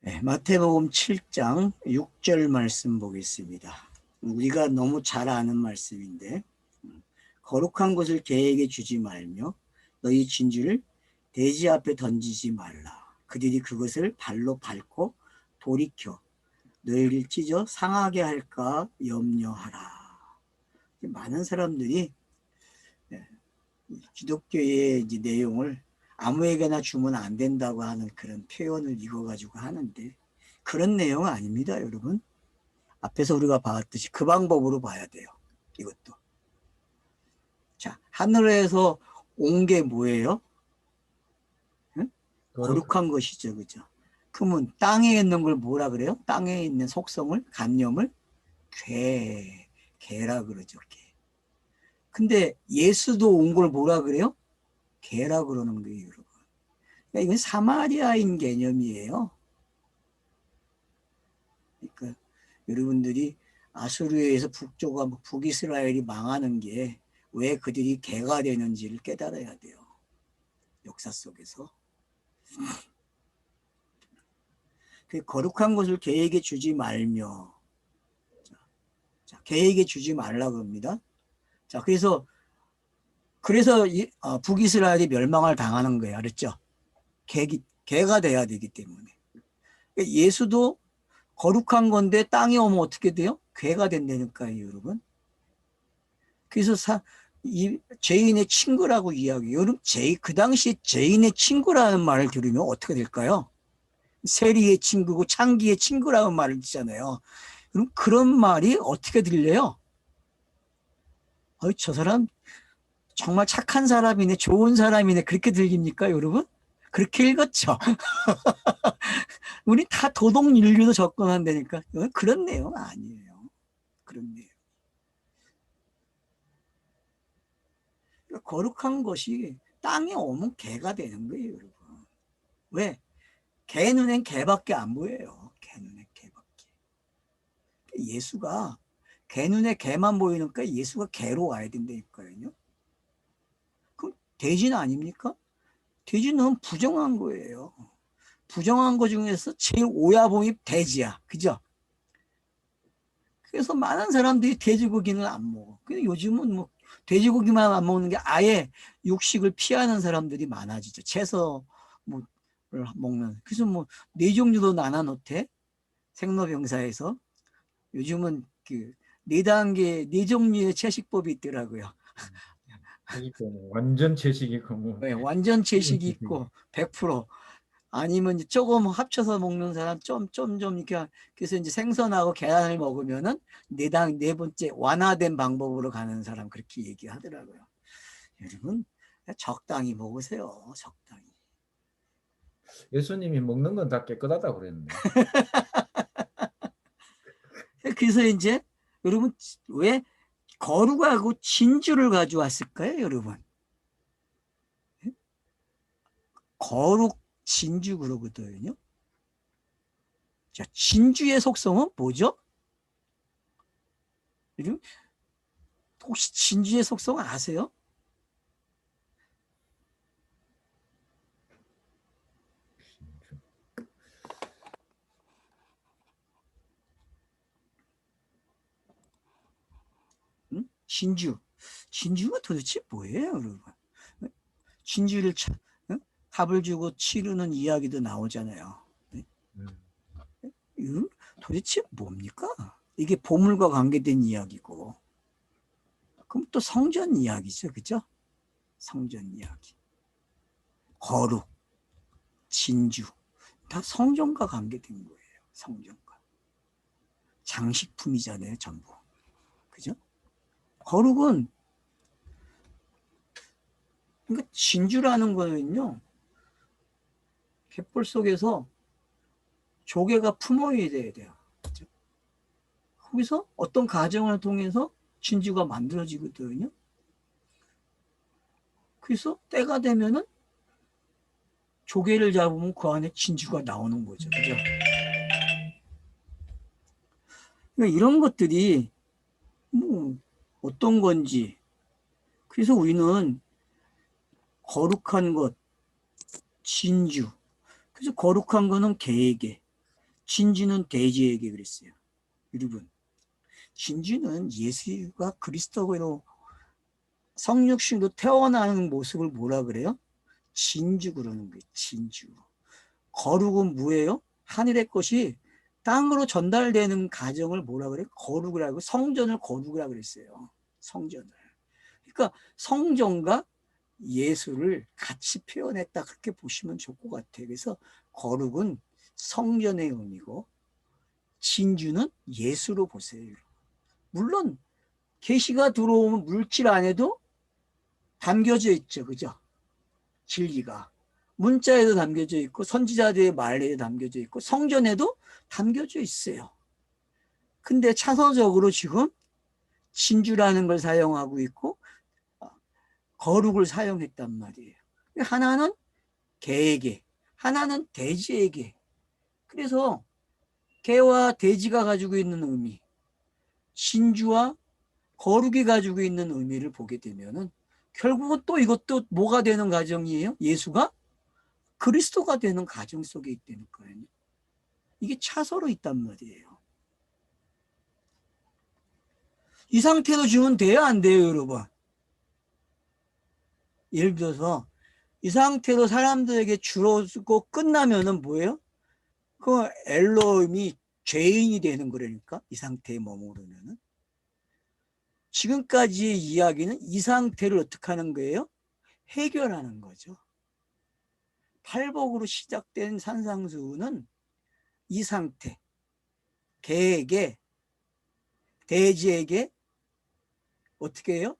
네, 마태복음 7장 6절 말씀 보겠습니다. 우리가 너무 잘 아는 말씀인데, 거룩한 것을 개에게 주지 말며 너희 진주를 돼지 앞에 던지지 말라. 그들이 그것을 발로 밟고 돌이켜 너희를 찢어 상하게 할까 염려하라. 많은 사람들이 기독교의 이제 내용을 아무에게나 주면 안 된다고 하는 그런 표현을 읽어가지고 하는데, 그런 내용은 아닙니다, 여러분. 앞에서 우리가 봤듯이 그 방법으로 봐야 돼요. 이것도. 자, 하늘에서 온 게 뭐예요? 응? 거룩한 것이죠, 그죠? 그러면 땅에 있는 걸 뭐라 그래요? 땅에 있는 속성을, 간념을 개라 그러죠, 개. 근데 예수도 온 걸 뭐라 그래요? 개라 그러는 거예요, 여러분. 그러니까 이건 사마리아인 개념이에요. 그러니까 여러분들이 아수르에서 북이스라엘이 망하는 게 왜 그들이 개가 되는지를 깨달아야 돼요. 역사 속에서. 그 거룩한 것을 개에게 주지 말며, 자, 개에게 주지 말라 그럽니다. 자, 그래서 북이스라엘이 멸망을 당하는 거예요. 알았죠? 개가 돼야 되기 때문에. 예수도 거룩한 건데 땅에 오면 어떻게 돼요? 괴가 된다니까요, 여러분. 그래서 이 죄인의 친구라고 이야기해요. 여러분, 그 당시에 죄인의 친구라는 말을 들으면 어떻게 될까요? 세리의 친구고 창기의 친구라는 말을 듣잖아요. 그럼 그런 말이 어떻게 들려요? 저 사람 정말 착한 사람이네, 좋은 사람이네, 그렇게 들립니까, 여러분? 그렇게 읽었죠. 우리 다 도덕윤리로 접근한다니까. 그런 내용 아니에요. 그런 내용. 거룩한 것이 땅에 오면 개가 되는 거예요, 여러분. 왜? 개 눈엔 개밖에 안 보여요. 개 눈엔 개밖에. 예수가 개 눈에 개만 보이니까 예수가 개로 와야 된다니까요. 그럼 돼지는 아닙니까? 돼지는 부정한 거예요. 부정한 거 중에서 제일 오야봉이 돼지야. 그죠? 그래서 많은 사람들이 돼지고기는 안 먹어. 근데 요즘은 뭐 돼지고기만 안 먹는 게 아예 육식을 피하는 사람들이 많아지죠. 채소 뭐 먹는. 그래서 뭐 네 종류도 나눠 놓대. 생로병사에서 요즘은 그 네 단계 네 종류의 채식법이 있더라고요. 완전 채식이고 뭐 네, 완전 채식이 있고 100% 아니면 조금 합쳐서 먹는 사람 좀 이렇게. 그래서 이제 생선하고 계란을 먹으면은 네 번째 완화된 방법으로 가는 사람 그렇게 얘기하더라고요. 여러분 적당히 먹으세요. 적당히. 예수님이 먹는 건 다 깨끗하다고 그랬는데. 그래서 이제 여러분 왜 거룩하고 진주를 가져왔을까요, 여러분? 거룩 진주 그러거든요. 자, 진주의 속성은 뭐죠? 여러분 혹시 진주의 속성 아세요? 응? 진주가 도대체 뭐예요, 여러분? 진주를 응? 값을 주고 치르는 이야기도 나오잖아요. 이건 도대체 뭡니까? 이게 보물과 관계된 이야기고, 그럼 또 성전 이야기죠, 그죠? 성전 이야기. 거룩, 진주, 다 성전과 관계된 거예요. 성전과. 장식품이잖아요, 전부. 그죠? 거룩은, 그러니까 진주라는 거는요, 갯벌 속에서 조개가 품어야 돼요. 그죠? 거기서 어떤 과정을 통해서 진주가 만들어지거든요. 그래서 때가 되면은 조개를 잡으면 그 안에 진주가 나오는 거죠. 그죠? 그러니까 이런 것들이 뭐 어떤 건지. 그래서 우리는 거룩한 것, 진주. 그래서 거룩한 거는 개에게, 진주는 돼지에게 그랬어요. 여러분, 진주는 예수가 그리스도로 성육신으로 태어나는 모습을 뭐라 그래요? 진주 그러는 거예요. 진주. 거룩은 뭐예요? 하늘의 것이 땅으로 전달되는 과정을 뭐라 그래요? 거룩이라고, 성전을 거룩이라고 그랬어요. 성전을. 그러니까 성전과 예수를 같이 표현했다, 그렇게 보시면 좋을 것 같아요. 그래서 거룩은 성전의 의미고 진주는 예수로 보세요. 물론 계시가 들어오면 물질 안에도 담겨져 있죠. 그죠? 진리가. 문자에도 담겨져 있고 선지자들의 말에도 담겨져 있고 성전에도 담겨져 있어요. 근데 차선적으로 지금 진주라는 걸 사용하고 있고 거룩을 사용했단 말이에요. 하나는 개에게, 하나는 돼지에게. 그래서 개와 돼지가 가지고 있는 의미, 진주와 거룩이 가지고 있는 의미를 보게 되면은 결국은 또 이것도 뭐가 되는 과정이에요? 예수가 그리스도가 되는 과정 속에 있다니까요. 이게 차서로 있단 말이에요. 이 상태로 주면 돼요, 안 돼요, 여러분? 예를 들어서 이 상태로 사람들에게 주어지고 끝나면은 뭐예요? 그 엘로임이 죄인이 되는 거라니까, 이 상태에 머무르면은. 지금까지의 이야기는 이 상태를 어떻게 하는 거예요? 해결하는 거죠. 팔복으로 시작된 산상수훈은 이 상태, 개에게, 돼지에게 어떻게 해요?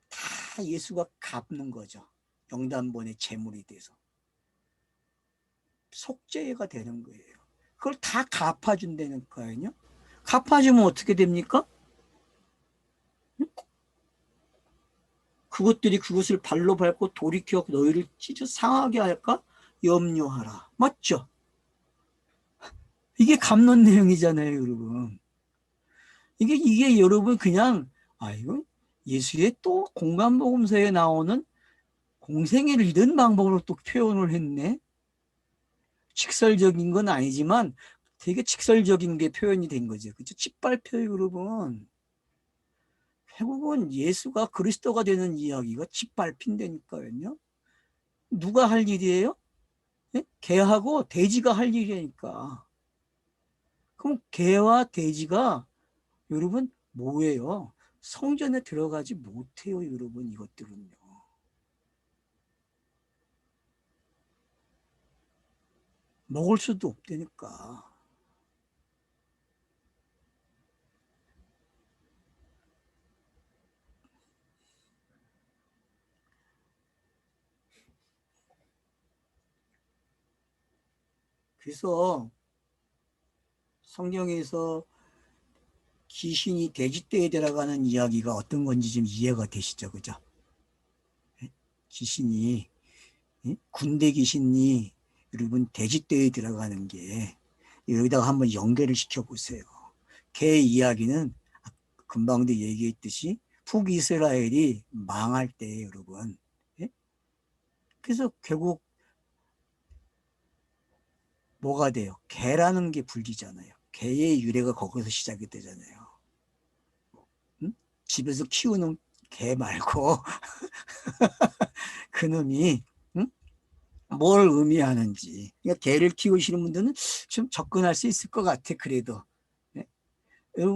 다 예수가 갚는 거죠. 영단번의 제물이 돼서. 속죄가 되는 거예요. 그걸 다 갚아준다는 거예요. 갚아주면 어떻게 됩니까? 그것들이 그것을 발로 밟고 돌이켜 너희를 찢어 상하게 할까? 염려하라. 맞죠? 이게 갚는 내용이잖아요, 여러분. 이게 여러분 그냥, 이거 예수의 또 공간복음서에 나오는 공생애를 이런 방법으로 또 표현을 했네. 직설적인 건 아니지만 되게 직설적인 게 표현이 된 거죠. 그죠? 짓밟혀요, 여러분. 결국은 예수가 그리스도가 되는 이야기가 짓밟힌다니까요. 누가 할 일이에요? 예? 개하고 돼지가 할 일이니까. 그럼 개와 돼지가 여러분 뭐예요? 성전에 들어가지 못해요, 여러분. 이것들은요. 먹을 수도 없다니까. 그래서 성경에서 귀신이 돼지떼에 들어가는 이야기가 어떤 건지 좀 이해가 되시죠? 그죠? 귀신이, 군대 귀신이 여러분 돼지떼에 들어가는 게 여기다가 한번 연결을 시켜보세요. 개 이야기는 금방도 얘기했듯이 북이스라엘이 망할 때 여러분. 그래서 결국 뭐가 돼요? 개라는 게 불리잖아요. 개의 유래가 거기서 시작이 되잖아요. 응? 집에서 키우는 개 말고 그놈이 응? 뭘 의미하는지. 그러니까 개를 키우시는 분들은 좀 접근할 수 있을 것 같아. 그래도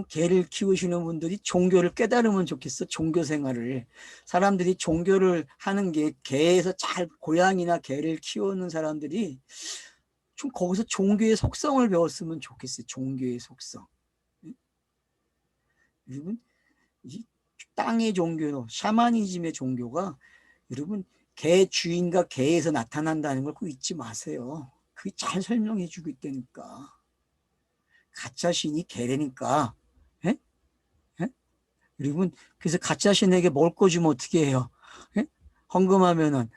개를 키우시는 분들이 종교를 깨달으면 좋겠어. 종교 생활을. 사람들이 종교를 하는 게 개에서 잘 고양이나 개를 키우는 사람들이 좀 거기서 종교의 속성을 배웠으면 좋겠어요. 종교의 속성. 여러분, 이 땅의 종교, 샤머니즘의 종교가 여러분 개 주인과 개에서 나타난다는 걸 꼭 잊지 마세요. 그게 잘 설명해 주고 있다니까. 가짜 신이 개라니까. 예? 예? 여러분 그래서 가짜 신에게 먹을 거 주면 어떻게 해요? 예? 헌금하면은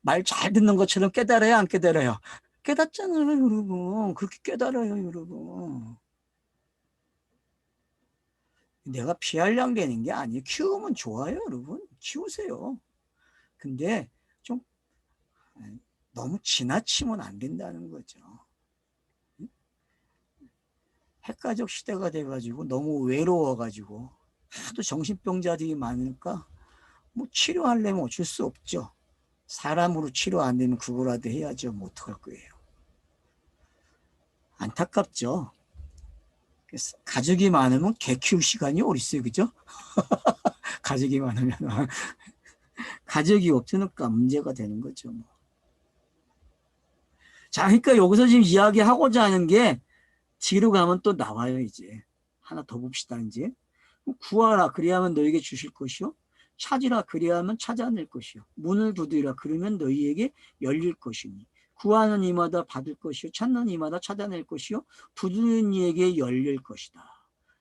말 잘 듣는 것처럼 깨달아요, 안 깨달아요? 깨닫잖아요, 여러분. 그렇게 깨달아요, 여러분. 내가 피하려고 되는 게 아니에요. 키우면 좋아요, 여러분. 키우세요. 근데 좀 너무 지나치면 안 된다는 거죠. 핵가족 시대가 돼가지고 너무 외로워가지고 하도 정신병자들이 많으니까 뭐 치료하려면 어쩔 수 없죠. 사람으로 치료 안 되면 그거라도 해야죠. 뭐 어떡할 거예요. 안타깝죠. 가족이 많으면 개 키울 시간이 어디 있어요, 그죠? 가족이 많으면 가족이 없으니까 문제가 되는 거죠. 뭐. 자, 그러니까 여기서 지금 이야기하고자 하는 게 뒤로 가면 또 나와요. 이제 하나 더 봅시다. 이제 구하라 그리하면 너에게 주실 것이요 찾으라 그리하면 찾아낼 것이요 문을 두드리라 그러면 너희에게 열릴 것이니 구하는 이마다 받을 것이요 찾는 이마다 찾아낼 것이요 두드리는 이에게 열릴 것이다.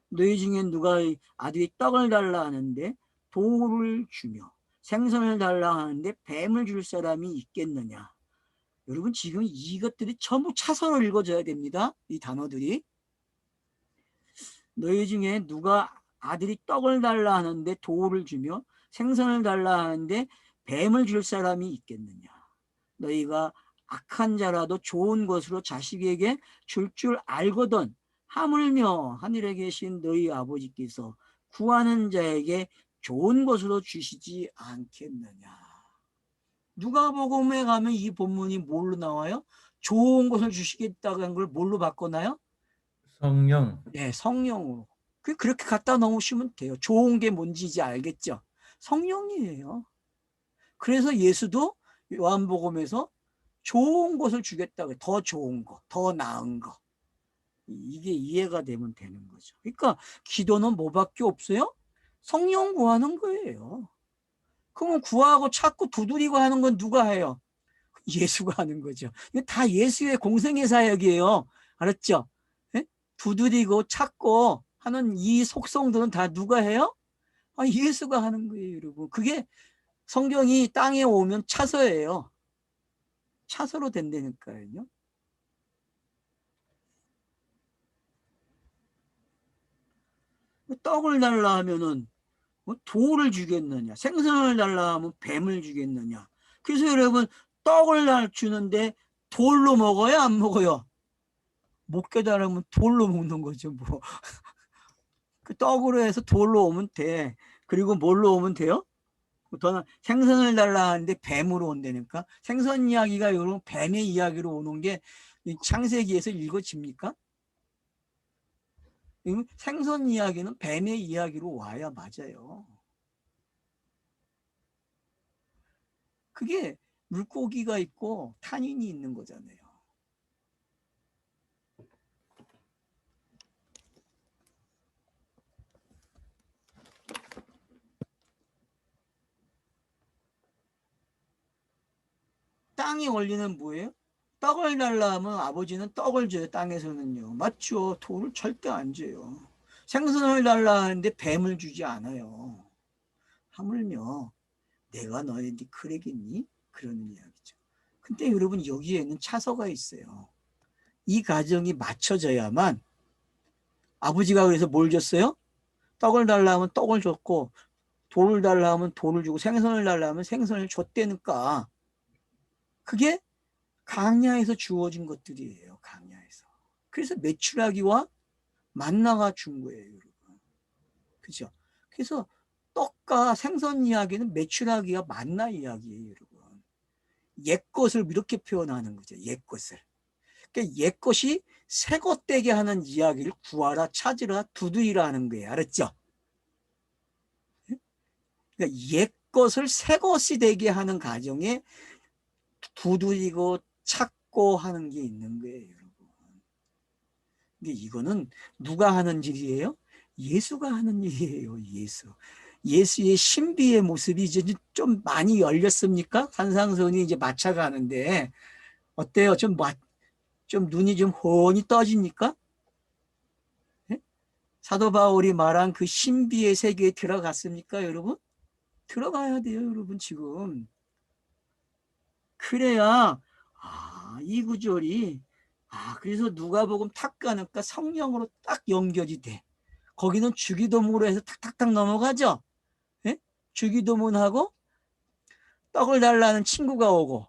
너희 중에 누가 아들이 떡을 달라 하는데 돌을 주며 생선을 달라 하는데 뱀을 줄 사람이 있겠느냐. 여러분 지금 이것들이 전부 차서로 읽어줘야 됩니다. 이 단어들이. 너희 중에 누가 아들이 떡을 달라 하는데 돌을 주며 생선을 달라 하는데 뱀을 줄 사람이 있겠느냐. 너희가 악한 자라도 좋은 것으로 자식에게 줄 알거든 하물며 하늘에 계신 너희 아버지께서 구하는 자에게 좋은 것으로 주시지 않겠느냐. 누가복음에 가면 이 본문이 뭘로 나와요? 좋은 것을 주시겠다고 한 걸 뭘로 바꿔나요? 성령. 네, 성령으로. 그렇게 갖다 놓으시면 돼요. 좋은 게 뭔지 이제 알겠죠? 성령이에요. 그래서 예수도 요한복음에서 좋은 것을 주겠다고 해요. 더 좋은 거, 더 나은 거. 이게 이해가 되면 되는 거죠. 그러니까 기도는 뭐밖에 없어요? 성령 구하는 거예요. 그러면 구하고 찾고 두드리고 하는 건 누가 해요? 예수가 하는 거죠. 이거 다 예수의 공생의 사역이에요. 알았죠? 예? 두드리고 찾고 하는 이 속성들은 다 누가 해요? 예수가 하는 거예요, 여러분. 그게 성경이 땅에 오면 차서예요. 차서로 된다니까요. 떡을 달라 하면은 돌을 주겠느냐, 생선을 달라 하면 뱀을 주겠느냐. 그래서 여러분 떡을 주는데 돌로 먹어요, 안 먹어요? 못 깨달으면 돌로 먹는 거죠, 뭐. 그 떡으로 해서 돌로 오면 돼. 그리고 뭘로 오면 돼요? 더 생선을 달라 하는데 뱀으로 온다니까. 생선 이야기가 여러분 뱀의 이야기로 오는 게 창세기에서 읽어집니까? 생선 이야기는 뱀의 이야기로 와야 맞아요. 그게 물고기가 있고 탄닌이 있는 거잖아요. 땅의 원리는 뭐예요? 떡을 달라 하면 아버지는 떡을 줘요. 땅에서는요. 맞죠? 돌을 절대 안 줘요. 생선을 달라 하는데 뱀을 주지 않아요. 하물며 내가 너네 그러겠니? 그러는 이야기죠. 근데 여러분 여기에는 차서가 있어요. 이 가정이 맞춰져야만 아버지가 그래서 뭘 줬어요? 떡을 달라 하면 떡을 줬고 돌을 달라 하면 돌을 주고 생선을 달라 하면 생선을 줬다니까 그게 강야에서 주어진 것들이에요. 강야에서. 그래서 메추라기와 만나가 준 거예요. 여러분. 그죠? 그래서 떡과 생선 이야기는 메추라기와 만나 이야기예요. 여러분. 옛것을 이렇게 표현하는 거죠. 옛것을. 그러니까 옛것이 새것 되게 하는 이야기를 구하라 찾으라 두드리라 하는 거예요. 알았죠? 그러니까 옛것을 새것이 되게 하는 과정에 두드리고 찾고 하는 게 있는 거예요. 여러분. 근데 이거는 누가 하는 일이에요? 예수가 하는 일이에요. 예수. 예수의 신비의 모습이 이제 좀 많이 열렸습니까? 산상선이 이제 맞춰가는데 어때요? 좀 눈이 좀 훤히 떠집니까? 네? 사도 바울이 말한 그 신비의 세계에 들어갔습니까, 여러분? 들어가야 돼요, 여러분, 지금. 그래야, 이 구절이, 그래서 누가복음 탁 가니까 성령으로 딱 연결이 돼. 거기는 주기도문으로 해서 탁탁탁 넘어가죠? 네? 주기도문하고 떡을 달라는 친구가 오고,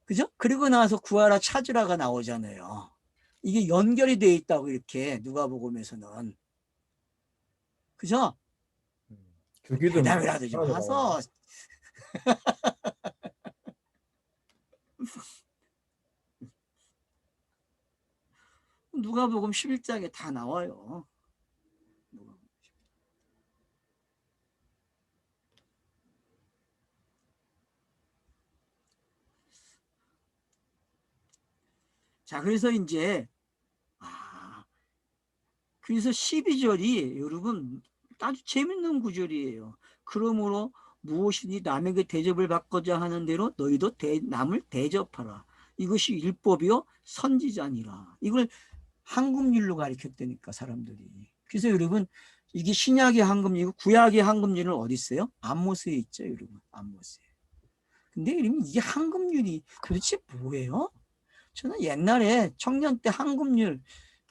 그죠? 그리고 나서 구하라 찾으라가 나오잖아요. 이게 연결이 돼 있다고 이렇게 누가복음에서는. 그죠? 주기도 대답이라도 좀 하나도 나오네. 하소. 누가복음 11장에 다 나와요. 자, 그래서 이제 그래서 12절이 여러분 아주 재밌는 구절이에요. 그러므로 무엇이니 남에게 대접을 받고자 하는 대로 너희도 남을 대접하라. 이것이 율법이요 선지자니라. 이걸 한금율로 가르쳤다니까 사람들이. 그래서 여러분 이게 신약의 한금율이고 구약의 한금율은 어디 있어요? 아모스에 있죠, 여러분. 아모스에. 근데 여러분 이게 한금율이 도대체 뭐예요? 저는 옛날에 청년 때 한금율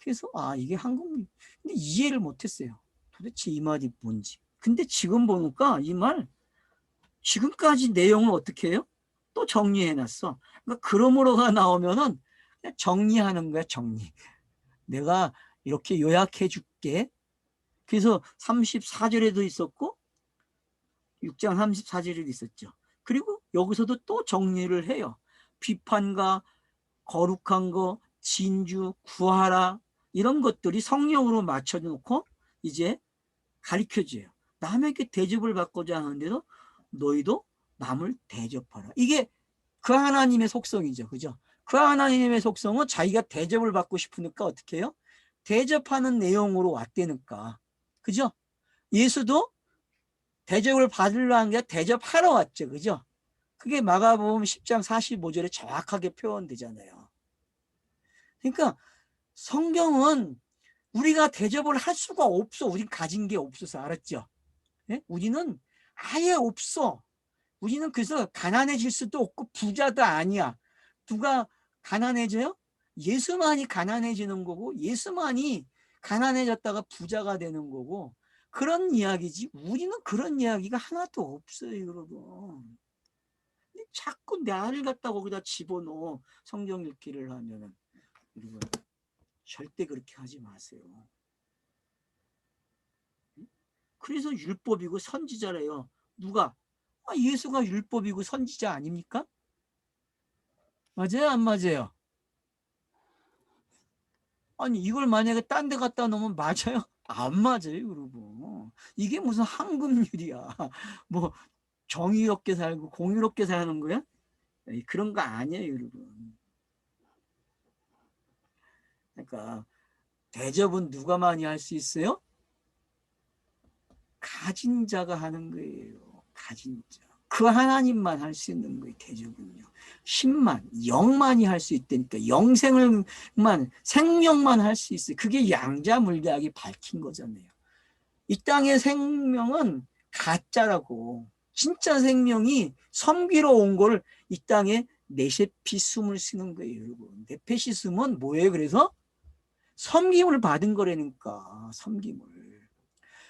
그래서 이게 한금율 근데 이해를 못했어요. 도대체 이 말이 뭔지. 근데 지금 보니까 이 말 지금까지 내용을 어떻게 해요? 또 정리해놨어. 그러니까 그러므로가 나오면은 그냥 정리하는 거야, 정리. 내가 이렇게 요약해 줄게. 그래서 34절에도 있었고 6장 34절에도 있었죠. 그리고 여기서도 또 정리를 해요. 비판과 거룩한 거, 진주, 구하라 이런 것들이 성령으로 맞춰놓고 이제 가르쳐줘요. 남에게 대접을 받고자 하는데도 너희도 남을 대접하라. 이게 그 하나님의 속성이죠. 그죠? 그 하나님의 속성은 자기가 대접을 받고 싶으니까 어떻게 해요? 대접하는 내용으로 왔다니까. 그죠? 예수도 대접을 받으려는 게 대접하러 왔죠. 그죠? 그게 마가복음 10장 45절에 정확하게 표현되잖아요. 그러니까 성경은 우리가 대접을 할 수가 없어. 우린 가진 게 없어서. 알았죠? 예? 우리는 아예 없어. 우리는 그래서 가난해질 수도 없고 부자도 아니야. 누가 가난해져요? 예수만이 가난해지는 거고 예수만이 가난해졌다가 부자가 되는 거고 그런 이야기지 우리는 그런 이야기가 하나도 없어요. 여러분. 자꾸 나를 갖다 거기다 집어넣어. 성경 읽기를 하면은. 여러분 절대 그렇게 하지 마세요. 그래서 율법이고 선지자래요. 누가? 예수가 율법이고 선지자 아닙니까? 맞아요? 안 맞아요? 아니 이걸 만약에 딴 데 갖다 놓으면 맞아요? 안 맞아요, 여러분. 이게 무슨 황금률이야. 뭐 정의롭게 살고 공의롭게 사는 거야? 그런 거 아니에요, 여러분. 그러니까 대접은 누가 많이 할 수 있어요? 가진 자가 하는 거예요. 가진 자. 그 하나님만 할 수 있는 거예요. 대접은요. 10만, 영만이 할 수 있다니까. 영생을만, 생명만 할 수 있어요. 그게 양자물리학이 밝힌 거잖아요. 이 땅의 생명은 가짜라고. 진짜 생명이 섬기러 온 걸 이 땅에 네세피숨을 쓰는 거예요, 여러분. 네페시숨은 뭐예요? 그래서 섬김을 받은 거라니까. 섬김을.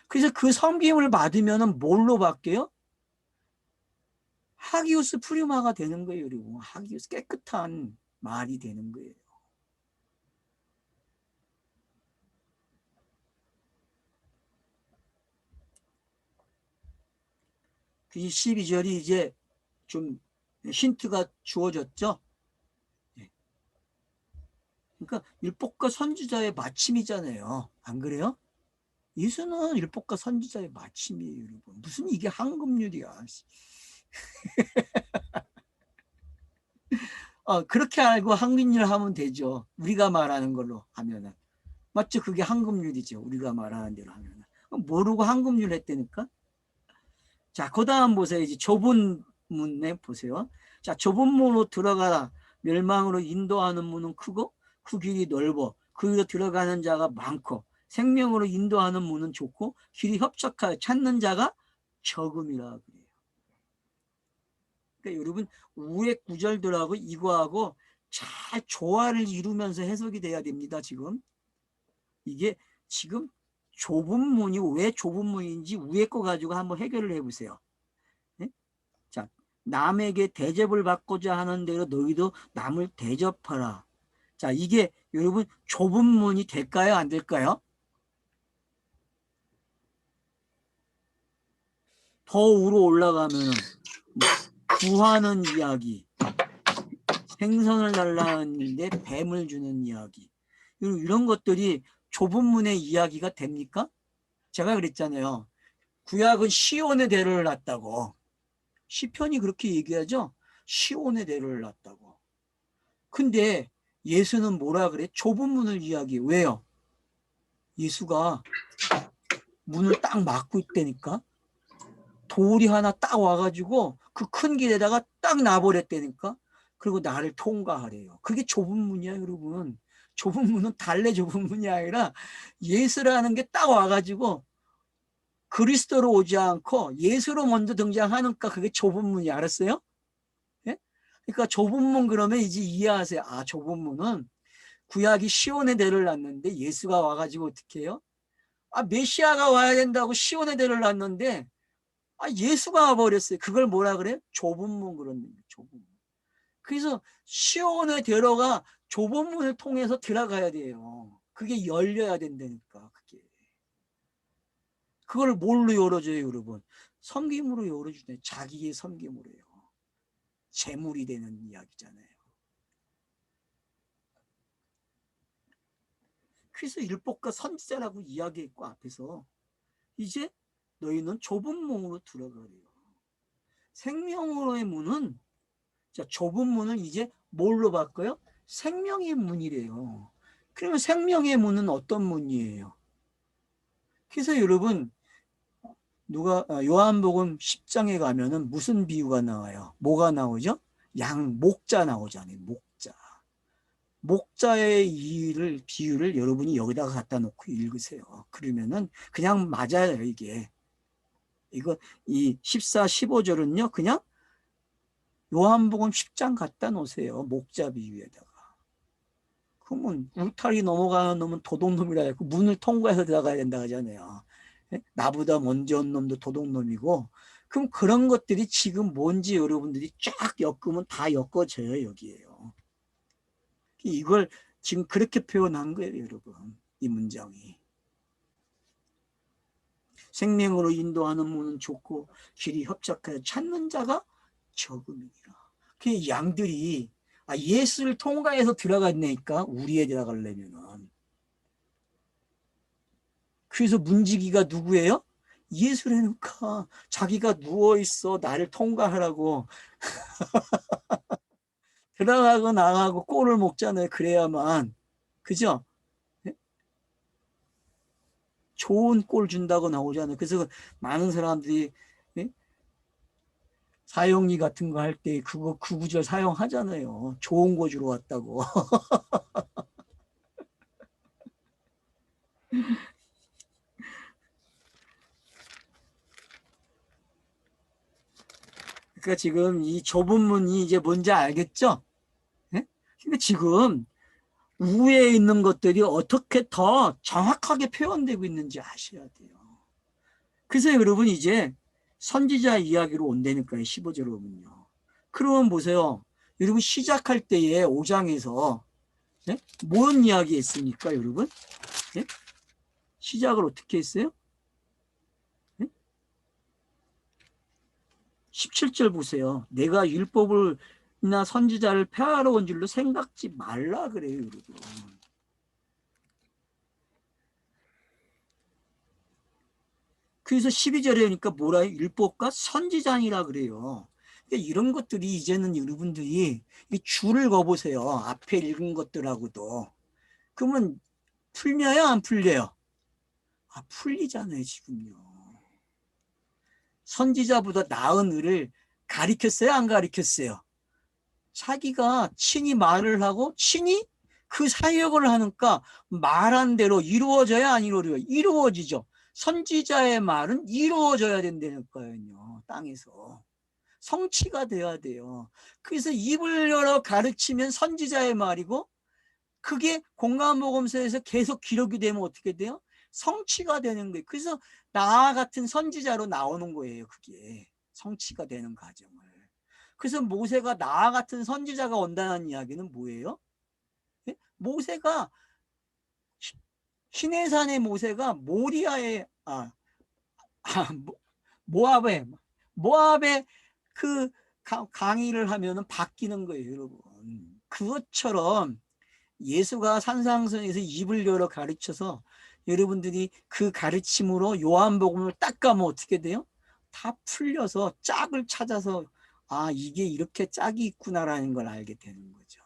그래서 그 섬김을 받으면 뭘로 바뀌어요? 하기우스 프리마가 되는 거예요. 그리고 하기우스 깨끗한 말이 되는 거예요. 그 12절이 이제 좀 힌트가 주어졌죠. 그러니까 율법과 선지자의 마침이잖아요. 안 그래요? 예수는 율법과 선지자의 마침이에요, 여러분. 무슨 이게 황금률이야. 그렇게 알고 황금률 하면 되죠. 우리가 말하는 걸로 하면은. 맞죠? 그게 황금률이죠. 우리가 말하는 대로 하면은. 모르고 황금률 했다니까? 자, 그 다음 보세요. 이제 좁은 문에 보세요. 자, 좁은 문으로 들어가라. 멸망으로 인도하는 문은 크고 그 길이 넓어. 그리로 들어가는 자가 많고 생명으로 인도하는 문은 좁고 길이 협착하여 찾는 자가 적음이라 그래요. 그러니까 여러분 위에 구절들하고 이거하고 잘 조화를 이루면서 해석이 돼야 됩니다. 지금 이게 지금 좁은 문이 왜 좁은 문인지 위에 거 가지고 한번 해결을 해보세요. 네? 자, 남에게 대접을 받고자 하는 대로 너희도 남을 대접하라. 자, 이게 여러분 좁은 문이 될까요? 안 될까요? 더 위로 올라가면 구하는 이야기, 생선을 달라는데 뱀을 주는 이야기, 이런 것들이 좁은 문의 이야기가 됩니까? 제가 그랬잖아요. 구약은 시온의 대를 놨다고. 시편이 그렇게 얘기하죠. 시온의 대를 놨다고. 근데 예수는 뭐라 그래? 좁은 문을 이야기해. 왜요? 예수가 문을 딱 막고 있다니까. 돌이 하나 딱 와가지고 그 큰 길에다가 딱 놔버렸다니까. 그리고 나를 통과하래요. 그게 좁은 문이야, 여러분. 좁은 문은 달래 좁은 문이 아니라 예수라는 게 딱 와가지고 그리스도로 오지 않고 예수로 먼저 등장하니까 그게 좁은 문이, 알았어요? 예? 그러니까 좁은 문 그러면 이제 이해하세요. 아, 좁은 문은 구약이 시온의 대를 놨는데 예수가 와가지고 어떻게 해요? 아, 메시아가 와야 된다고 시온의 대를 놨는데 아, 예수가 와버렸어요. 그걸 뭐라 그래요? 좁은 문 그런 거예요. 좁은 문. 그래서 시온의 대로가 좁은 문을 통해서 들어가야 돼요. 그게 열려야 된다니까. 그걸 뭘로 열어줘요, 여러분? 섬김으로 열어주네. 자기의 섬김으로요. 재물이 되는 이야기잖아요. 그래서 율법과 선지자라고 이야기했고 앞에서 이제 너희는 좁은 문으로 들어가래요. 생명으로의 문은, 자, 좁은 문을 이제 뭘로 바꿔요? 생명의 문이래요. 그러면 생명의 문은 어떤 문이에요? 그래서 여러분 요한복음 10장에 가면은 무슨 비유가 나와요? 뭐가 나오죠? 목자 나오잖아요. 목자의 비유를 여러분이 여기다가 갖다 놓고 읽으세요. 그러면은 그냥 맞아요, 이게. 이 14, 15절은요, 그냥 요한복음 10장 갖다 놓으세요. 목자 비유에다가. 그러면 울타리 넘어가는 놈은 도둑놈이라 해서 문을 통과해서 들어가야 된다 하잖아요. 나보다 먼저 온 놈도 도둑놈이고. 그럼 그런 것들이 지금 뭔지 여러분들이 쫙 엮으면 다 엮어져요, 여기에요. 이걸 지금 그렇게 표현한 거예요, 여러분. 이 문장이. 생명으로 인도하는 문은 좁고 길이 협착하여 찾는 자가 적음이니라. 그 양들이 예수를 통과해서 들어갔으니까 우리에 들어가려면은. 그래서 문지기가 누구예요? 예수라니까. 자기가 누워있어 나를 통과하라고 들어가고 나가고 꼴을 먹잖아요. 그래야만. 그죠? 좋은 꼴 준다고 나오잖아요. 그래서 많은 사람들이 사형리 같은 거 할 때 그거 그 구절 사용하잖아요. 좋은 거 주러 왔다고. 그러니까 지금 이 좁은 문이 이제 뭔지 알겠죠? 네? 그러니까 지금 우에 있는 것들이 어떻게 더 정확하게 표현되고 있는지 아셔야 돼요. 그래서 여러분 이제 선지자 이야기로 온다니까요. 15절로 보면요. 그러면 보세요. 여러분 시작할 때에 5장에서 네? 뭔 이야기 했습니까, 여러분? 네? 시작을 어떻게 했어요? 네? 17절 보세요. 내가 율법을나 선지자를 폐하러 온 줄로 생각지 말라 그래요, 여러분. 그래서 12절에 하니까 뭐라 해요? 율법과 선지자니라 그래요. 그러니까 이런 것들이 이제는 여러분들이 줄을 그어보세요. 앞에 읽은 것들하고도. 그러면 풀려요, 안 풀려요? 풀리잖아요, 지금요. 선지자보다 나은 을을 가리켰어요, 안 가리켰어요? 자기가 친히 말을 하고 친히 그 사역을 하니까 말한 대로 이루어져야 안 이루어져요? 이루어지죠. 선지자의 말은 이루어져야 된다니까요. 땅에서. 성취가 돼야 돼요. 그래서 입을 열어 가르치면 선지자의 말이고 그게 공감복음서에서 계속 기록이 되면 어떻게 돼요? 성취가 되는 거예요. 그래서 나 같은 선지자로 나오는 거예요. 그게 성취가 되는 과정을. 그래서 모세가 나 같은 선지자가 온다는 이야기는 뭐예요? 모세가 시내산의 모세가 모리아의 모압에 그 강의를 하면은 바뀌는 거예요, 여러분. 그것처럼 예수가 산상선에서 입을 열어 가르쳐서 여러분들이 그 가르침으로 요한복음을 딱 가면 어떻게 돼요? 다 풀려서 짝을 찾아서 이게 이렇게 짝이 있구나라는 걸 알게 되는 거죠.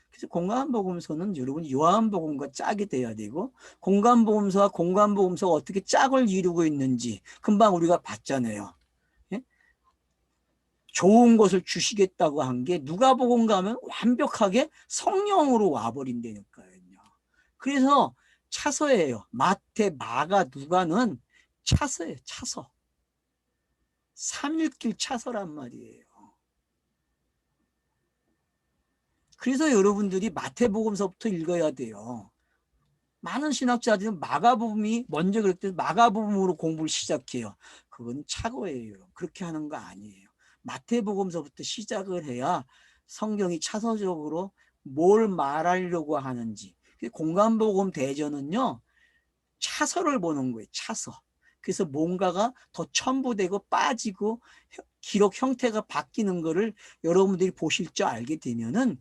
그래서 공간복음서는 여러분 요한복음과 짝이 돼야 되고, 공간복음서와 공간복음서가 어떻게 짝을 이루고 있는지 금방 우리가 봤잖아요. 예? 좋은 것을 주시겠다고 한 게 누가복음 가면 완벽하게 성령으로 와버린다니까요. 그래서 차서예요. 마태, 마가, 누가는 차서예요. 차서. 삼일길 차서란 말이에요. 그래서 여러분들이 마태복음서부터 읽어야 돼요. 많은 신학자들은 마가복음이 먼저 그랬더니 마가복음으로 공부를 시작해요. 그건 착오예요. 그렇게 하는 거 아니에요. 마태복음서부터 시작을 해야 성경이 차서적으로 뭘 말하려고 하는지. 공간복음 대전은요, 차서를 보는 거예요. 차서. 그래서 뭔가가 더 첨부되고 빠지고 기록 형태가 바뀌는 거를 여러분들이 보실 줄 알게 되면은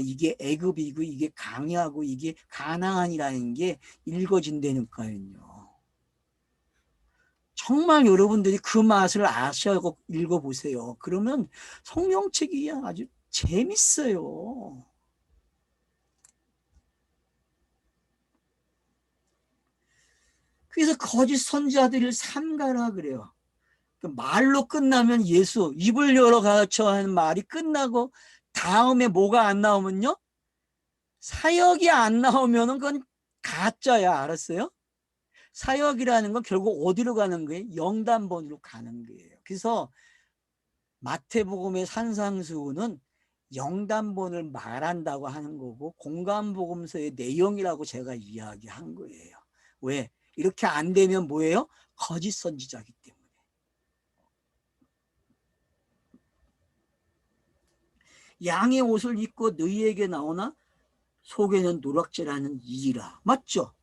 이게 애굽이고 이게 강야고 이게 가나안이라는 게 읽어진다니까요. 정말 여러분들이 그 맛을 아셔고 읽어보세요. 그러면 성경책이 아주 재밌어요. 그래서 거짓 선지자들을 삼가라 그래요. 말로 끝나면 예수, 입을 열어 가르쳐 하는 말이 끝나고 다음에 뭐가 안 나오면요? 사역이 안 나오면은 그건 가짜야. 알았어요? 사역이라는 건 결국 어디로 가는 거예요? 영단본으로 가는 거예요. 그래서 마태복음의 산상수훈은 영단본을 말한다고 하는 거고 공간복음서의 내용이라고 제가 이야기한 거예요. 왜? 이렇게 안 되면 뭐예요? 거짓 선지자이기 때문에. 양의 옷을 입고 너희에게 나오나 속에는 노략질하는 이라. 맞죠?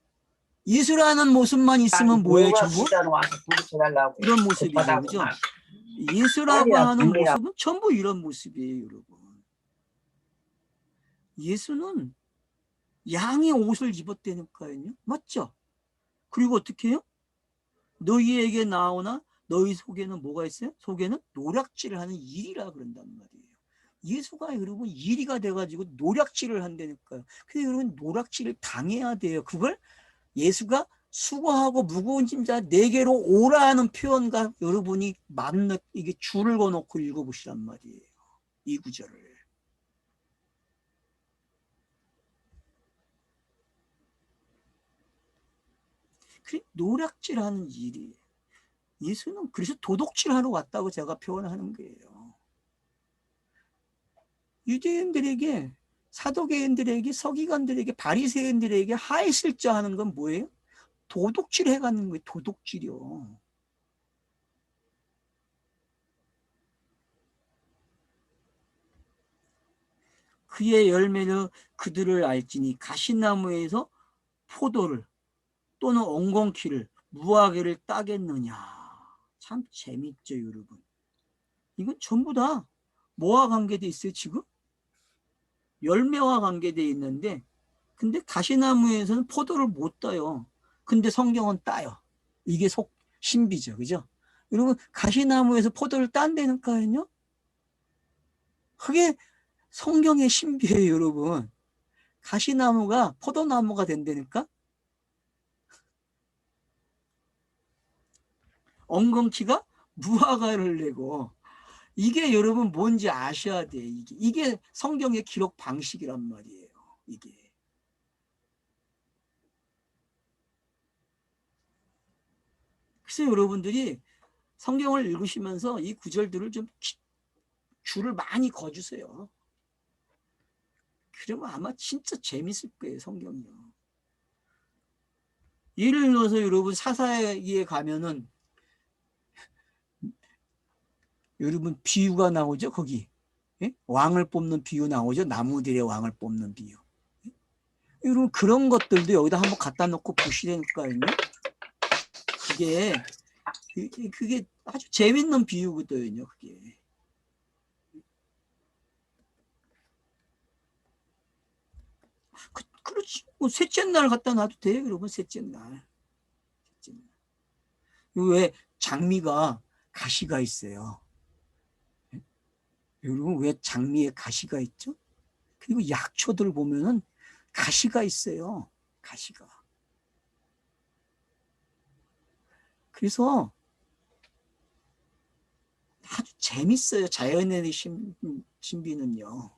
예수라는 모습만 있으면 뭐예요? 전부? 이런 모습이죠. 그죠? 예수라고 하는 모습은 전부 이런 모습이에요, 여러분. 예수는 양의 옷을 입었다니까요. 맞죠? 그리고 어떻게 해요? 너희에게 나오나 너희 속에는 뭐가 있어요? 속에는 노략질을 하는 일이라 그런단 말이에요. 예수가 여러분 일이가 돼가지고 노략질을 한다니까요. 근데 여러분 노략질을 당해야 돼요. 그걸 예수가 수고하고 무거운 짐자 내게로 오라는 표현과 여러분이 맞는 이게 줄을 거놓고 읽어보시란 말이에요. 이 구절을. 그 노략질하는 일이에요. 예수는 그래서 도둑질하러 왔다고 제가 표현하는 거예요. 유대인들에게, 사도계인들에게, 서기관들에게, 바리새인들에게 하이실저하는 건 뭐예요? 도둑질 해가는 거예요. 도둑질이요. 그의 열매는 그들을 알지니 가시나무에서 포도를 또는 엉겅퀴를 무화과를 따겠느냐. 참 재밌죠, 여러분. 이건 전부 다 뭐와 관계돼 있어요, 지금? 열매와 관계돼 있는데, 근데 가시나무에서는 포도를 못 따요. 근데 성경은 따요. 이게 신비죠, 그죠? 여러분, 가시나무에서 포도를 딴다니까요? 그게 성경의 신비예요, 여러분. 가시나무가 포도나무가 된다니까? 엉겅퀴가 무화과를 내고, 이게 여러분 뭔지 아셔야 돼. 이게 성경의 기록 방식이란 말이에요. 이게. 그래서 여러분들이 성경을 읽으시면서 이 구절들을 좀 줄을 많이 거주세요. 그러면 아마 진짜 재밌을 거예요, 성경이요. 예를 들어서 여러분 사사기에 가면은 여러분 비유가 나오죠, 거기. 예? 왕을 뽑는 비유 나오죠. 나무들의 왕을 뽑는 비유. 여러분 그런 것들도 여기다 한번 갖다 놓고 보시라니까요. 그게 아주 재밌는 비유거든요. 그게. 그렇지. 뭐 셋째 날 갖다 놔도 돼. 그러면 셋째 날. 왜 장미가 가시가 있어요? 여러분 왜 장미에 가시가 있죠? 그리고 약초들 보면은 가시가 있어요. 가시가. 그래서 아주 재밌어요. 자연의 신비는요.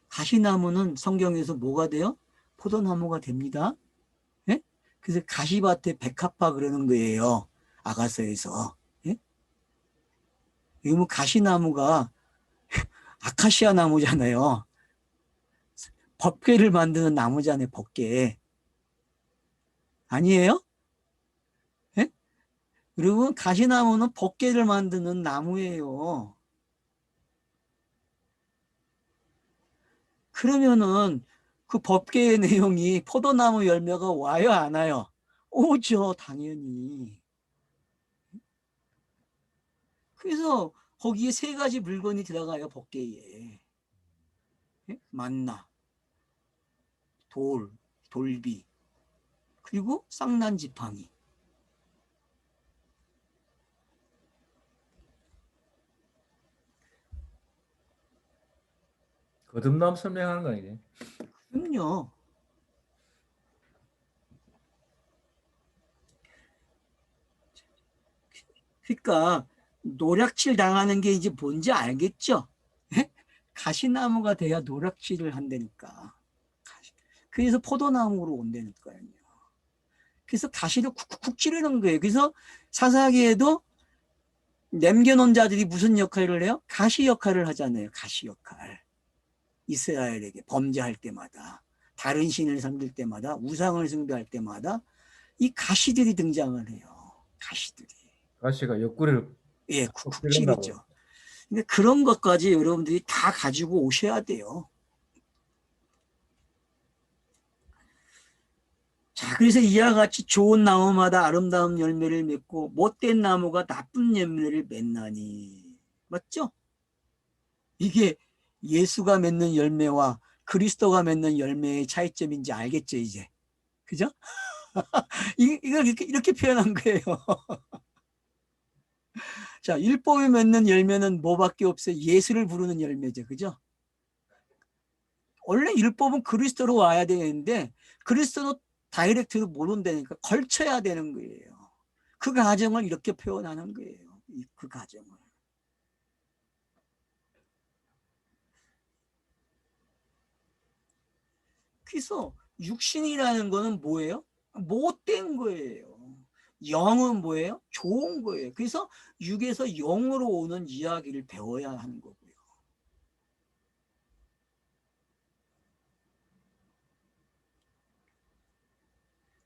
가시나무는 성경에서 뭐가 돼요? 포도나무가 됩니다. 예? 그래서 가시밭에 백합화 그러는 거예요. 아가서에서. 예? 이거 가시나무가 아카시아 나무잖아요. 법궤를 만드는 나무잖아요. 법궤. 아니에요? 예? 여러분 가시나무는 법궤를 만드는 나무예요. 그러면은 그 법궤의 내용이 포도나무 열매가 와요, 안 와요? 오죠, 당연히. 그래서 거기에 세 가지 물건이 들어가요, 법궤에. 예? 만나, 돌비, 그리고 쌍난지팡이. 거듭남 설명하는 거 아니네. 그럼요. 그러니까 노략질 당하는 게 이제 뭔지 알겠죠? 예? 가시나무가 돼야 노략질을 한다니까. 그래서 포도나무로 온다니까요. 그래서 가시를 쿡쿡쿡 찌르는 거예요. 그래서 사사기에도 남겨놓은 자들이 무슨 역할을 해요? 가시 역할을 하잖아요. 가시 역할. 이스라엘에게 범죄할 때마다, 다른 신을 섬길 때마다, 우상을 숭배할 때마다 이 가시들이 등장을 해요. 가시들이. 가시가 옆구리를 예, 콕 쿡쿡 찔렀나 봐요. 찌르죠. 근데 그런 것까지 여러분들이 다 가지고 오셔야 돼요. 자, 그래서 이와 같이 좋은 나무마다 아름다운 열매를 맺고 못된 나무가 나쁜 열매를 맺나니. 맞죠? 이게 예수가 맺는 열매와 그리스도가 맺는 열매의 차이점인지 알겠죠, 이제. 그죠? 이걸 이렇게 표현한 거예요. 자, 율법이 맺는 열매는 뭐밖에 없어요? 예수를 부르는 열매죠. 그죠? 원래 율법은 그리스도로 와야 되는데 그리스도로 다이렉트로 못 온다니까 걸쳐야 되는 거예요. 그 과정을 이렇게 표현하는 거예요. 그 과정을. 그래서 육신이라는 거는 뭐예요? 못된 거예요. 영은 뭐예요? 좋은 거예요. 그래서 육에서 영으로 오는 이야기를 배워야 하는 거고요.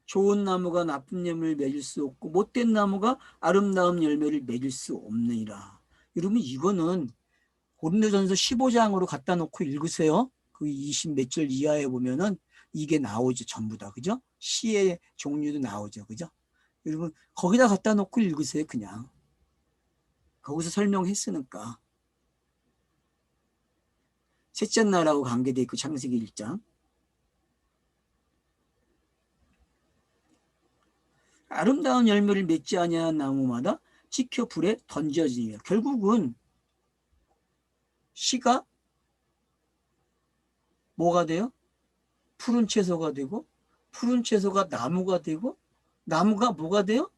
좋은 나무가 나쁜 열매를 맺을 수 없고 못된 나무가 아름다운 열매를 맺을 수 없느니라. 여러분 이거는 고린도전서 15장으로 갖다 놓고 읽으세요. 그 20 몇 절 이하에 보면은 이게 나오죠. 전부 다. 그죠? 시의 종류도 나오죠. 그죠? 여러분 거기다 갖다 놓고 읽으세요. 그냥. 거기서 설명했으니까. 셋째 날하고 관계되어 있고 창세기 1장. 아름다운 열매를 맺지 아니한 나무마다 지켜 불에 던져지니라. 결국은 씨가 뭐가 돼요? 푸른 채소가 되고 푸른 채소가 나무가 되고 나무가 뭐가 돼요?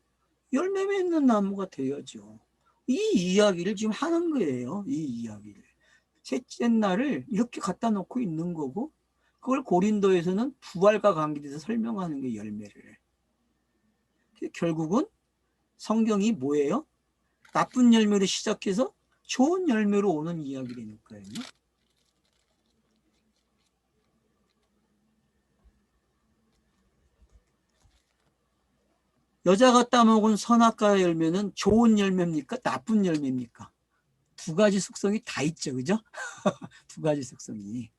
열매 맺는 나무가 되어야죠. 이 이야기를 지금 하는 거예요. 이 이야기를. 셋째 날을 이렇게 갖다 놓고 있는 거고 그걸 고린도에서는 부활과 관계돼서 설명하는 게 열매를. 결국은 성경이 뭐예요? 나쁜 열매로 시작해서 좋은 열매로 오는 이야기라니까요. 여자가 따먹은 선악과의 열매는 좋은 열매입니까? 나쁜 열매입니까? 두 가지 속성이 다 있죠. 그죠? 두 가지 속성이.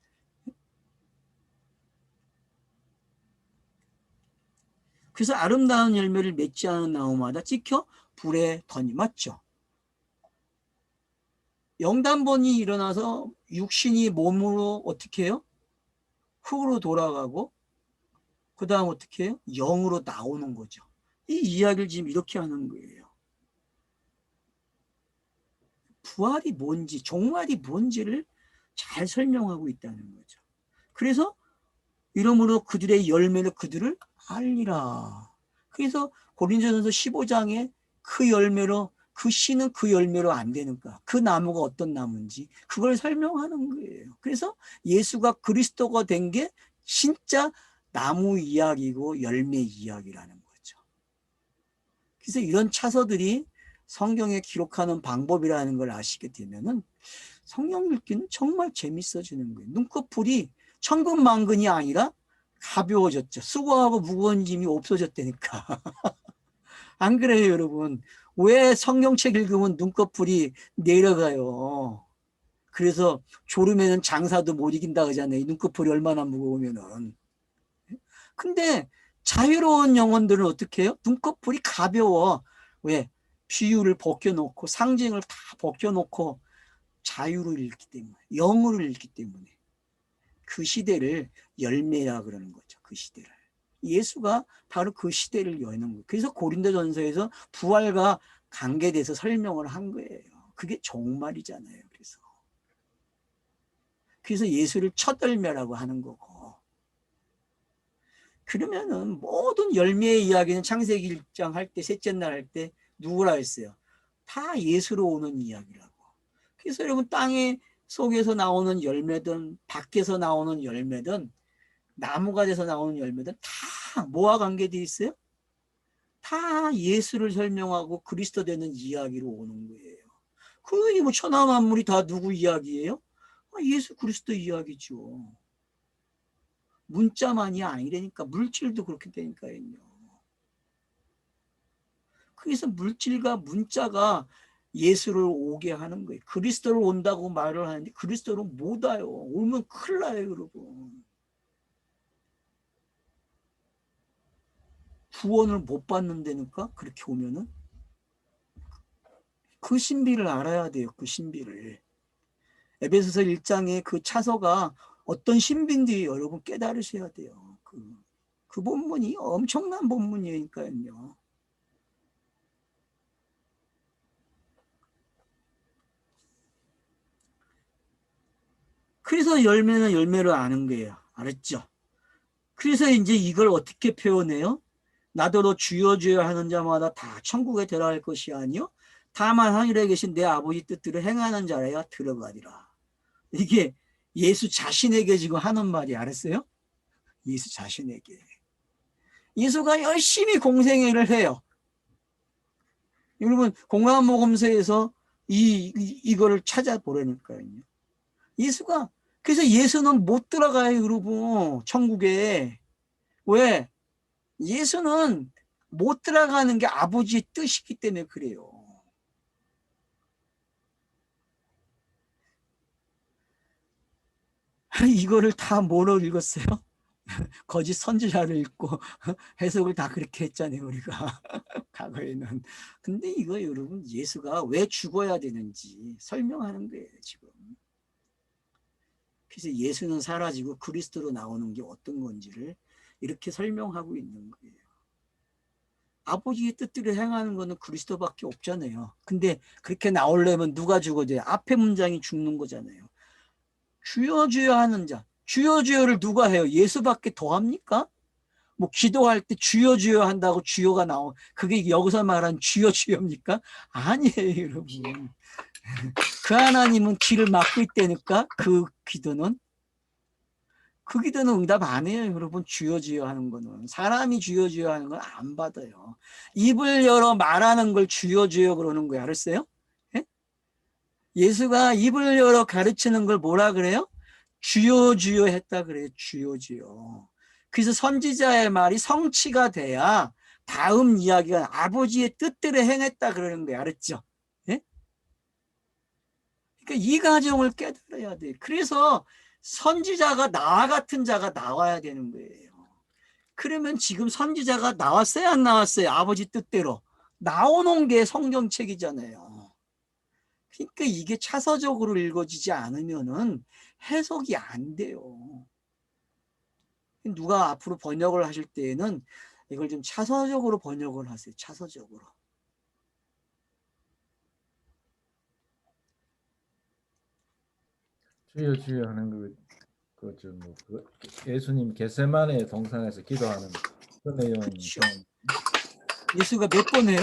그래서 아름다운 열매를 맺지 않은 나무마다 찍혀 불에 맞죠? 영단번이 일어나서 육신이 몸으로 어떻게 해요? 흙으로 돌아가고 그 다음 어떻게 해요? 영으로 나오는 거죠. 이 이야기를 지금 이렇게 하는 거예요. 부활이 뭔지, 종말이 뭔지를 잘 설명하고 있다는 거죠. 그래서 이러므로 그들의 열매는 그들을 알리라. 그래서 고린도전서 15장에 그 열매로, 그 씨는 그 열매로 안 되는가, 그 나무가 어떤 나무인지 그걸 설명하는 거예요. 그래서 예수가 그리스도가 된 게 진짜 나무 이야기고 열매 이야기라는 거죠. 그래서 이런 차서들이 성경에 기록하는 방법이라는 걸 아시게 되면은 성경 읽기는 정말 재밌어지는 거예요. 눈꺼풀이 천근만근이 아니라 가벼워졌죠. 수고하고 무거운 짐이 없어졌다니까. 안 그래요, 여러분? 왜 성경책 읽으면 눈꺼풀이 내려가요? 그래서 졸음에는 장사도 못 이긴다 그러잖아요. 눈꺼풀이 얼마나 무거우면은. 근데 자유로운 영혼들은 어떻게 해요? 눈꺼풀이 가벼워. 왜? 비유를 벗겨놓고 상징을 다 벗겨놓고 자유를 읽기 때문에, 영으로 읽기 때문에 그 시대를 열매라 그러는 거죠. 그 시대를. 예수가 바로 그 시대를 여는 거예요. 그래서 고린도전서에서 부활과 관계돼서 설명을 한 거예요. 그게 종말이잖아요. 그래서 예수를 첫 열매라고 하는 거고. 그러면은 모든 열매의 이야기는 창세기 1장 할 때, 셋째 날 할 때 누구라 했어요? 다 예수로 오는 이야기라고. 그래서 여러분 땅에 속에서 나오는 열매든 밖에서 나오는 열매든 나무가 돼서 나오는 열매든 다 뭐와 관계되어 있어요? 다 예수를 설명하고 그리스도 되는 이야기로 오는 거예요. 그러니 뭐 천하 만물이 다 누구 이야기예요? 예수 그리스도 이야기죠. 문자만이 아니라니까. 물질도 그렇게 되니까요. 그래서 물질과 문자가 예수를 오게 하는 거예요. 그리스도를 온다고 말을 하는데 그리스도를 못 와요. 오면 큰일 나요, 여러분. 구원을 못 받는다니까 그렇게 오면은. 그 신비를 알아야 돼요. 그 신비를. 에베소서 1장의 그 차서가 어떤 신비인지 여러분 깨달으셔야 돼요. 그 본문이 엄청난 본문이니까요. 그래서 열매는 열매를 아는 거예요. 알았죠? 그래서 이제 이걸 어떻게 표현해요? 나더러 주여 주여 하는 자마다 다 천국에 들어갈 것이 아니요 다만 하늘에 계신 내 아버지 뜻대로 행하는 자라야 들어가리라. 이게 예수 자신에게 지금 하는 말이 알았어요? 예수 자신에게. 예수가 열심히 공생애를 해요. 여러분 공감모검서에서 이거를 찾아보라니까요. 예수가 그래서 예수는 못 들어가요, 여러분. 천국에. 왜? 예수는 못 들어가는 게 아버지의 뜻이기 때문에 그래요. 이거를 다 뭐로 읽었어요? 거짓 선지자를 읽고 해석을 다 그렇게 했잖아요, 우리가. 과거에는. 근데 이거 여러분 예수가 왜 죽어야 되는지 설명하는 거예요, 지금. 그래서 예수는 사라지고 그리스도로 나오는 게 어떤 건지를 이렇게 설명하고 있는 거예요. 아버지의 뜻대로 행하는 거는 그리스도밖에 없잖아요. 근데 그렇게 나오려면 누가 죽어야 돼요? 앞에 문장이 죽는 거잖아요. 주여 주여 하는 자. 주여 주여를 누가 해요? 예수밖에 더 합니까? 뭐 기도할 때 주여 주여 한다고 주여가 나오. 그게 여기서 말한 주여 주여입니까? 아니에요, 여러분. 그 하나님은 길을 막고 있다니까. 그 기도는 응답 안 해요, 여러분. 주여 주여 하는 거는. 사람이 주여 주여 하는 건 안 받아요. 입을 열어 말하는 걸 주여 주여 그러는 거예요. 알았어요? 예? 예수가 입을 열어 가르치는 걸 뭐라 그래요? 주여 주여 했다 그래요. 주여 주여. 그래서 선지자의 말이 성취가 돼야 다음 이야기가 아버지의 뜻대로 행했다 그러는 거예요. 알았죠? 예? 그러니까 이 과정을 깨달아야 돼. 그래서 선지자가 나 같은 자가 나와야 되는 거예요. 그러면 지금 선지자가 나왔어요, 안 나왔어요? 아버지 뜻대로 나오는 게 성경책이잖아요. 그러니까 이게 차서적으로 읽어지지 않으면은 해석이 안 돼요. 누가 앞으로 번역을 하실 때에는 이걸 좀 차서적으로 번역을 하세요. 차서적으로. 주여 주여 하는 그 예수님 겟세마네 동산에서 기도하는 그 내용. 그렇죠. 예수가 몇 번 해요?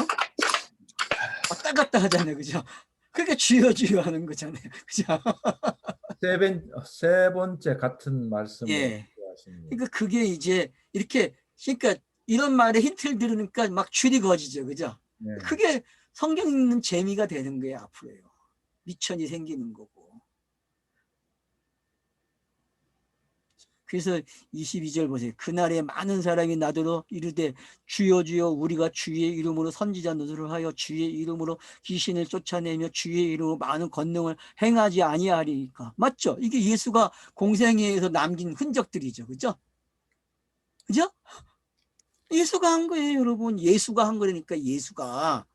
왔다 갔다 하잖아요. 그죠? 그러니까 주여 주여 하는 거잖아요. 그죠? 세 번째 같은 말씀을 예. 하시는 거예요. 그러니까 그게 이제 이렇게, 그러니까 이런 말에 힌트를 들으니까 막 줄이 거지죠. 그죠? 네. 그게 성경 읽는 재미가 되는 거예요. 앞으로요. 미천이 생기는 거고. 그래서 22절 보세요. 그날에 많은 사람이 나더러 이르되 주여 주여 우리가 주의 이름으로 선지자 노릇을 하여 주의 이름으로 귀신을 쫓아내며 주의 이름으로 많은 권능을 행하지 아니하리까. 맞죠? 이게 예수가 공생애에서 남긴 흔적들이죠. 그죠? 그죠? 예수가 한 거예요, 여러분. 예수가 한 거라니까. 예수가.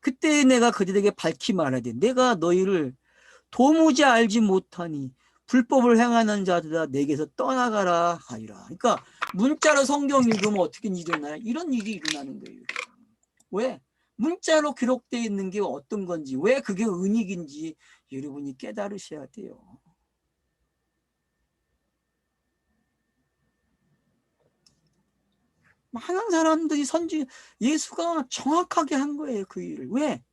그때 내가 그들에게 밝히 말하되 내가 너희를 도무지 알지 못하니 불법을 행하는 자들아 내게서 떠나가라 하리라. 그러니까 문자로 성경 읽으면 어떻게 일어나요? 이런 일이 일어나는 거예요. 왜? 문자로 기록되어 있는 게 어떤 건지, 왜 그게 은익인지 여러분이 깨달으셔야 돼요. 많은 사람들이 예수가 정확하게 한 거예요. 그 일을. 왜?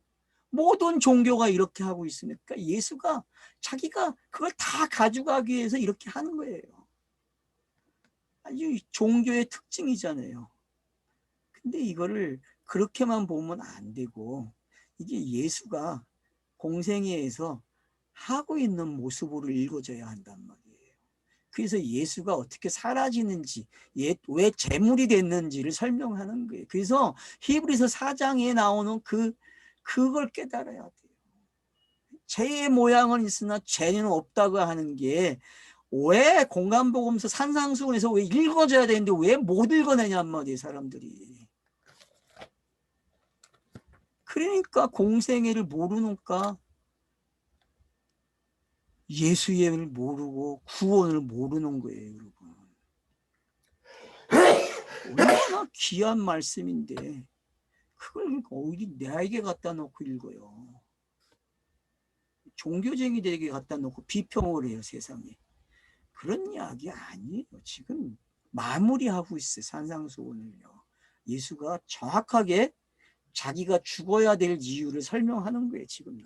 모든 종교가 이렇게 하고 있으니까 예수가 자기가 그걸 다 가져가기 위해서 이렇게 하는 거예요. 아주 종교의 특징이잖아요. 근데 이거를 그렇게만 보면 안 되고 이게 예수가 공생애에서 하고 있는 모습으로 읽어져야 한단 말이에요. 그래서 예수가 어떻게 사라지는지, 왜 재물이 됐는지를 설명하는 거예요. 그래서 히브리서 4장에 나오는 그걸 깨달아야 돼요. 죄의 모양은 있으나 죄는 없다고 하는 게 왜 공간복음서 산상수훈에서 왜 읽어줘야 되는데 왜 못 읽어내냔 말이에요, 사람들이. 그러니까 공생애를 모르니까 예수를 모르고 구원을 모르는 거예요, 여러분. 얼마나 귀한 말씀인데 그걸 어디 내에게 갖다 놓고 읽어요. 종교쟁이들에게 갖다 놓고 비평을 해요, 세상에. 그런 이야기 아니에요. 지금 마무리하고 있어요, 산상수훈을요. 예수가 정확하게 자기가 죽어야 될 이유를 설명하는 거예요, 지금요.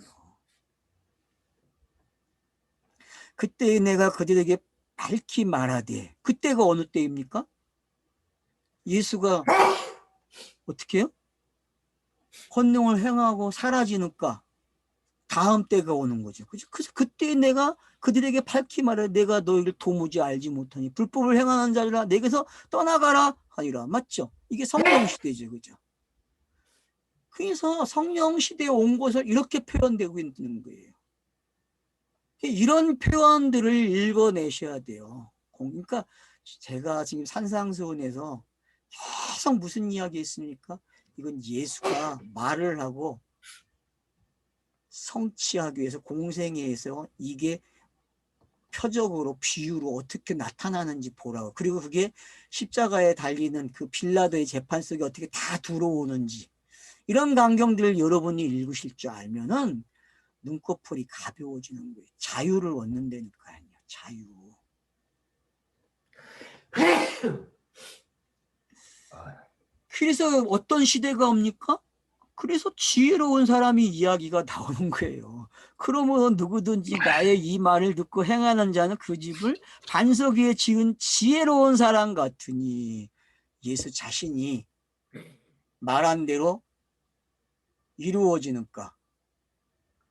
그때 내가 그들에게 밝히 말하되, 그때가 어느 때입니까? 예수가 어떻게 해요? 권능을 행하고 사라지니까 다음 때가 오는 거죠. 그래서 그때 내가 그들에게 밝히 말해 내가 너희를 도무지 알지 못하니 불법을 행하는 자들아 내게서 떠나가라 하니라. 맞죠? 이게 성령 시대죠. 그죠? 그래서 성령 시대에 온 것을 이렇게 표현되고 있는 거예요. 이런 표현들을 읽어내셔야 돼요. 그러니까 제가 지금 산상수훈에서 계속 무슨 이야기 했습니까? 이건 예수가 말을 하고 성취하기 위해서 공생애에서 이게 표적으로 비유로 어떻게 나타나는지 보라고. 그리고 그게 십자가에 달리는 그 빌라도의 재판 속에 어떻게 다 들어오는지 이런 광경들을 여러분이 읽으실 줄 알면은 눈꺼풀이 가벼워지는 거예요. 자유를 얻는다니까요. 자유. 그래서 어떤 시대가 옵니까? 그래서 지혜로운 사람이 이야기가 나오는 거예요. 그러면 누구든지 나의 이 말을 듣고 행하는 자는 그 집을 반석 위에 지은 지혜로운 사람 같으니 예수 자신이 말한 대로 이루어지니까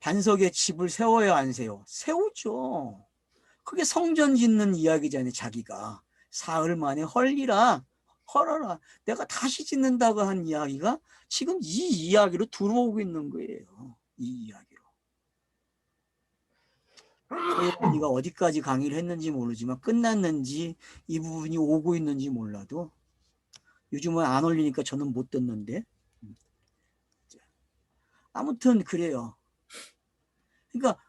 반석에 집을 세워야 안 세워? 세우죠. 그게 성전 짓는 이야기잖아요. 자기가 사흘 만에 헐어라. 내가 다시 짓는다고 한 이야기가 지금 이 이야기로 들어오고 있는 거예요. 이 이야기로. 소영이가 어디까지 강의를 했는지 모르지만 끝났는지 이 부분이 오고 있는지 몰라도 요즘은 안 올리니까 저는 못 듣는데. 아무튼 그래요. 그러니까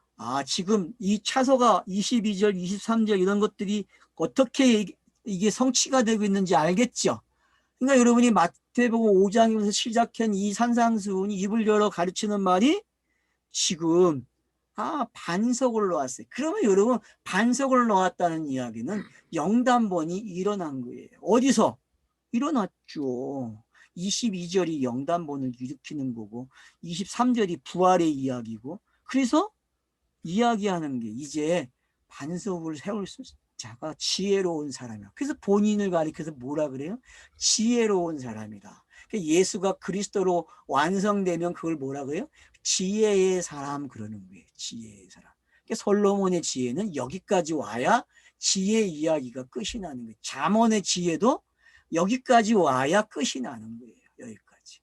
지금 이 차서가 22절, 23절 이런 것들이 어떻게 이게 성취가 되고 있는지 알겠죠? 그러니까 여러분이 마태복음 5장에서 시작한 이 산상수훈이 입을 열어 가르치는 말이 지금 반석을 놓았어요. 그러면 여러분 반석을 놓았다는 이야기는 영단번이 일어난 거예요. 어디서? 일어났죠. 22절이 영단번을 일으키는 거고 23절이 부활의 이야기고 그래서 이야기하는 게 이제 반석을 세울 자가 지혜로운 사람이야. 그래서 본인을 가리켜서 뭐라 그래요? 지혜로운 사람이다. 예수가 그리스도로 완성되면 그걸 뭐라 그래요? 지혜의 사람 그러는 거예요. 지혜의 사람. 솔로몬의 지혜는 여기까지 와야 지혜 이야기가 끝이 나는 거예요. 잠언의 지혜도 여기까지 와야 끝이 나는 거예요. 여기까지.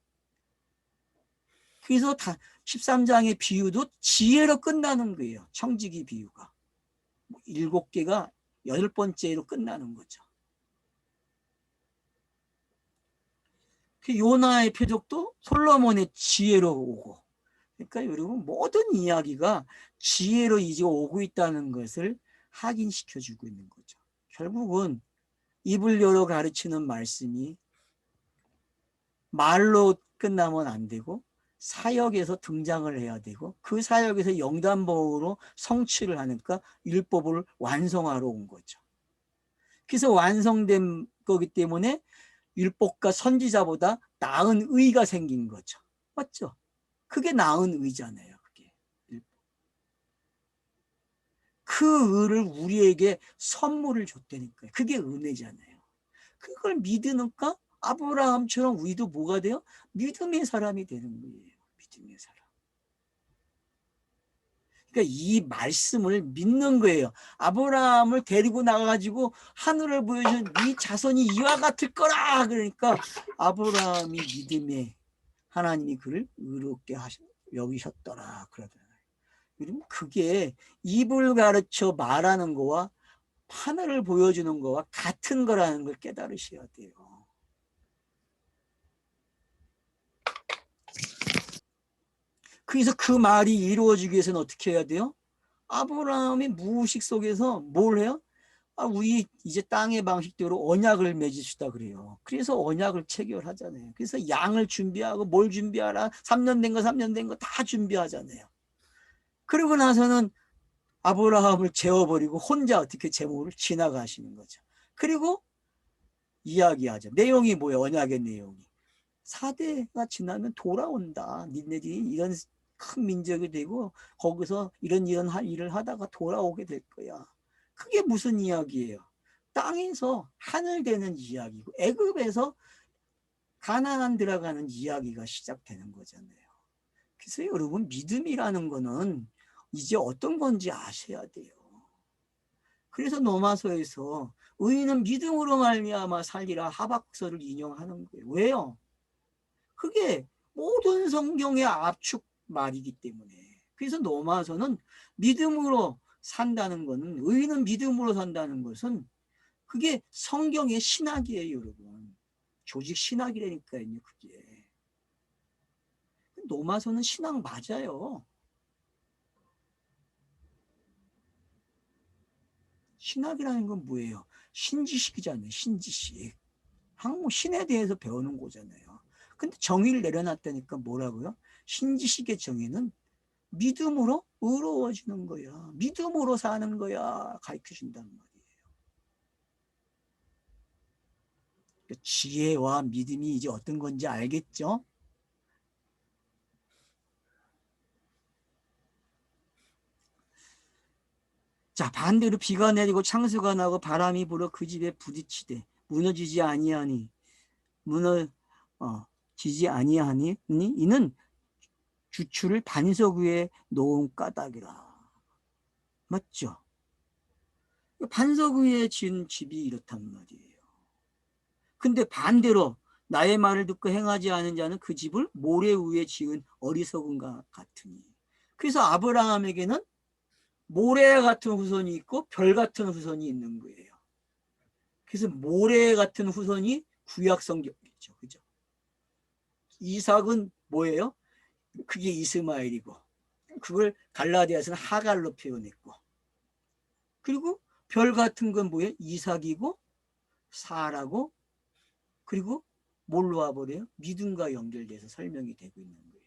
그래서 13장의 비유도 지혜로 끝나는 거예요. 청지기 비유가. 7개가 8번째로 끝나는 거죠. 요나의 표적도 솔로몬의 지혜로 오고. 그러니까 여러분 모든 이야기가 지혜로 이제 오고 있다는 것을 확인시켜주고 있는 거죠. 결국은 입을 열어 가르치는 말씀이 말로 끝나면 안 되고 사역에서 등장을 해야 되고 그 사역에서 영단법으로 성취를 하니까 율법을 완성하러 온 거죠. 그래서 완성된 거기 때문에 율법과 선지자보다 나은 의가 생긴 거죠. 맞죠? 그게 나은 의잖아요. 그 의를 우리에게 선물을 줬다니까요. 그게 은혜잖아요. 그걸 믿으니까 아브라함처럼 우리도 뭐가 돼요? 믿음의 사람이 되는 거예요. 믿음의 사람. 그러니까 이 말씀을 믿는 거예요. 아브라함을 데리고 나가가지고 하늘을 보여준 네 자손이 이와 같을 거라. 그러니까 아브라함이 믿음에 하나님이 그를 의롭게 여기셨더라. 그러더라고요. 그게 입을 가르쳐 말하는 거와 하늘을 보여주는 거와 같은 거라는 걸 깨달으셔야 돼요. 그래서 그 말이 이루어지기 위해서는 어떻게 해야 돼요? 아브라함이 무의식 속에서 뭘 해요? 우리 이제 땅의 방식대로 언약을 맺으시다 그래요. 그래서 언약을 체결하잖아요. 그래서 양을 준비하고 뭘 준비하라. 3년 된 거, 3년 된 거 다 준비하잖아요. 그러고 나서는 아브라함을 재워버리고 혼자 어떻게 제목을 지나가시는 거죠. 그리고 이야기하죠. 내용이 뭐예요? 언약의 내용이. 4대가 지나면 돌아온다. 니네들이 이런 큰 민족이 되고 거기서 이런 일을 하다가 돌아오게 될 거야. 그게 무슨 이야기예요? 땅에서 하늘 되는 이야기고 애굽에서 가나안 들어가는 이야기가 시작되는 거잖아요. 그래서 여러분 믿음이라는 거는 이제 어떤 건지 아셔야 돼요. 그래서 로마서에서 의인은 믿음으로 말미암아 살리라 하박국서를 인용하는 거예요. 왜요? 그게 모든 성경의 압축 말이기 때문에. 그래서 로마서는 믿음으로 산다는 것은 의인은 믿음으로 산다는 것은 그게 성경의 신학이에요, 여러분. 조직 신학이라니까요, 그게. 로마서는 신학 맞아요. 신학이라는 건 뭐예요? 신지식이잖아요, 신지식. 항상 신에 대해서 배우는 거잖아요. 근데 정의를 내려놨다니까 뭐라고요? 신지식의 정의는 믿음으로 의로워지는 거야. 믿음으로 사는 거야. 가르쳐 준단 말이에요. 지혜와 믿음이 이제 어떤 건지 알겠죠? 자, 반대로 비가 내리고 창수가 나고 바람이 불어 그 집에 부딪히되 무너지지 아니하니 무너지지 아니하니 이는 주추를 반석 위에 놓은 까닭이라. 맞죠? 반석 위에 지은 집이 이렇단 말이에요. 근데 반대로 나의 말을 듣고 행하지 않은 자는 그 집을 모래 위에 지은 어리석은가 같으니. 그래서 아브라함에게는 모래 같은 후손이 있고 별 같은 후손이 있는 거예요. 그래서 모래 같은 후손이 구약 성경이죠. 그죠? 이삭은 뭐예요? 그게 이스마엘이고, 그걸 갈라디아서는 하갈로 표현했고, 그리고 별 같은 건 뭐예요? 이삭이고 사라고, 그리고 뭘로 와버려요? 믿음과 연결돼서 설명이 되고 있는 거예요.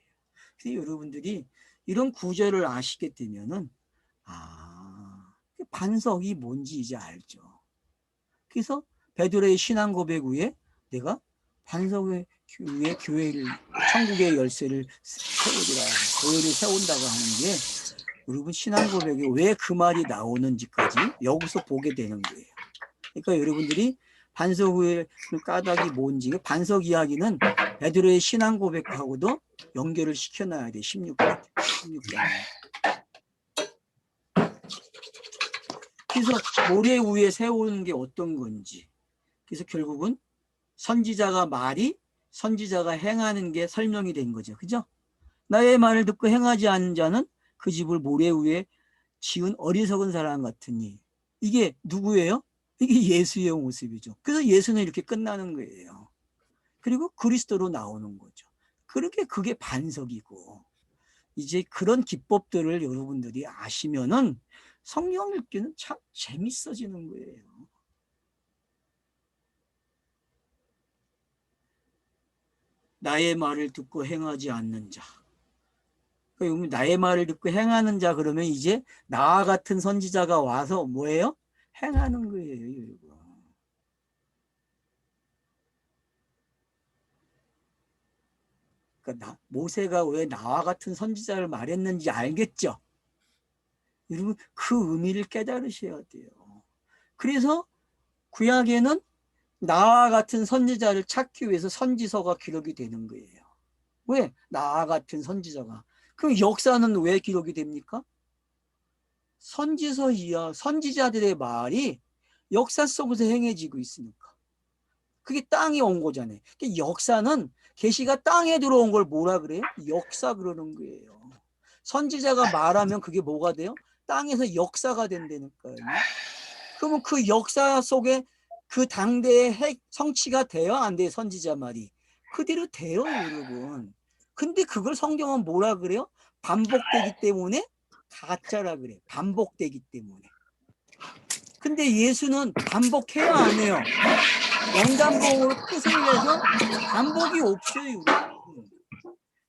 그래서 여러분들이 이런 구절을 아시게 되면은 반석이 뭔지 이제 알죠. 그래서 베드로의 신앙 고백 후에 내가 반석 위에 교회를, 천국의 열쇠를 세우리라, 교회를 세운다고 하는 게, 여러분 신앙 고백에 왜 그 말이 나오는지까지 여기서 보게 되는 거예요. 그러니까 여러분들이 반석 위에 까닭이 뭔지, 반석 이야기는 베드로의 신앙 고백하고도 연결을 시켜놔야 돼. 16장. 그래서 모래 위에 세우는 게 어떤 건지, 그래서 결국은 선지자가 행하는 게 설명이 된 거죠. 그죠? 나의 말을 듣고 행하지 않는 자는 그 집을 모래 위에 지은 어리석은 사람 같으니. 이게 누구예요? 이게 예수의 모습이죠. 그래서 예수는 이렇게 끝나는 거예요. 그리고 그리스도로 나오는 거죠. 그게 반석이고, 이제 그런 기법들을 여러분들이 아시면은 성경 읽기는 참 재밌어지는 거예요. 나의 말을 듣고 행하지 않는 자. 나의 말을 듣고 행하는 자 그러면 이제 나와 같은 선지자가 와서 뭐예요? 행하는 거예요, 여러분. 그러니까 모세가 왜 나와 같은 선지자를 말했는지 알겠죠? 여러분 그 의미를 깨달으셔야 돼요. 그래서 구약에는 나와 같은 선지자를 찾기 위해서 선지서가 기록이 되는 거예요. 왜? 나와 같은 선지자가. 그럼 역사는 왜 기록이 됩니까? 선지서 이하 선지자들의 말이 역사 속에서 행해지고 있으니까. 그게 땅에 온 거잖아요. 역사는 계시가 땅에 들어온 걸 뭐라 그래요? 역사 그러는 거예요. 선지자가 말하면 그게 뭐가 돼요? 땅에서 역사가 된다니까요. 그러면 그 역사 속에 그 당대의 성취가 돼요? 안 돼요? 선지자 말이. 그대로 돼요, 여러분. 근데 그걸 성경은 뭐라 그래요? 반복되기 때문에 가짜라 그래. 반복되기 때문에. 근데 예수는 반복해야 안 해요. 연단봉으로 뜻을 내서 반복이 없어요.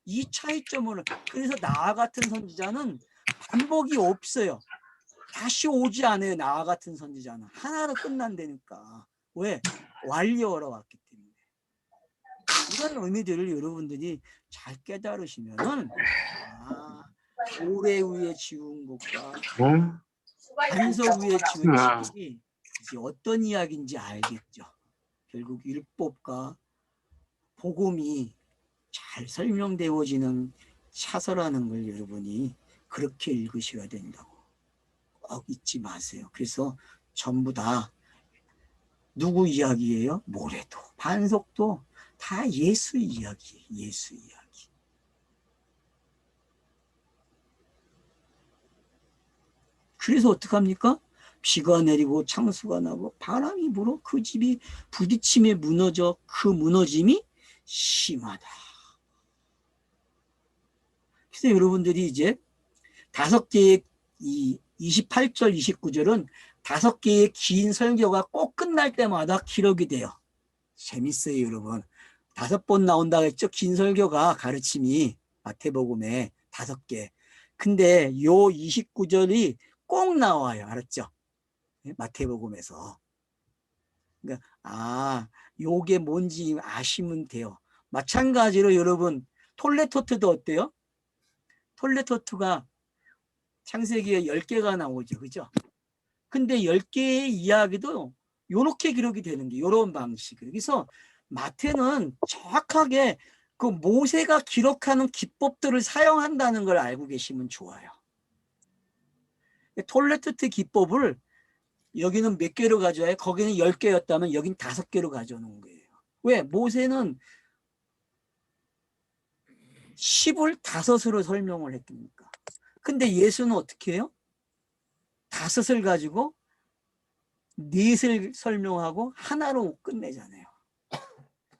이 차이점을. 그래서 나와 같은 선지자는 반복이 없어요. 다시 오지 않아요. 나와 같은 선지자는 하나로 끝난다니까. 왜? 완료하러 왔기 때문에. 이런 의미들을 여러분들이 잘 깨달으시면은 모래 위에 지운 것과 반석 위에 지은 집이 이제 어떤 이야기인지 알겠죠. 결국 율법과 복음이 잘 설명되어지는 사서라는 걸 여러분이 그렇게 읽으셔야 된다고 꼭 잊지 마세요. 그래서 전부 다 누구 이야기예요? 모래도 반석도 다 예수 이야기예요. 예수 이야기. 그래서 어떡합니까? 비가 내리고 창수가 나고 바람이 불어 그 집이 부딪힘에 무너져 그 무너짐이 심하다. 그래서 여러분들이 이제 5개의 이 28절 29절은 5개의 긴 설교가 꼭 끝날 때마다 기록이 돼요. 재밌어요, 여러분. 5번 나온다고 했죠. 긴 설교가 가르침이 마태복음에 5개. 근데 요 29절이 꼭 나와요. 알았죠? 마태복음에서. 그러니까 요게 뭔지 아시면 돼요. 마찬가지로 여러분 톨레토트도 어때요? 톨레토트가 창세기에 10개가 나오죠. 그죠? 근데 10개의 이야기도 요렇게 기록이 되는 게 요런 방식이에요. 그래서 마태는 정확하게 그 모세가 기록하는 기법들을 사용한다는 걸 알고 계시면 좋아요. 톨레토트 기법을 여기는 몇 개로 가져와요? 거기는 10개였다면 여긴 5개로 가져오는 거예요. 왜? 모세는 10을 5으로 설명을 했습니까? 근데 예수는 어떻게 해요? 5을 가지고 4을 설명하고 하나로 끝내잖아요.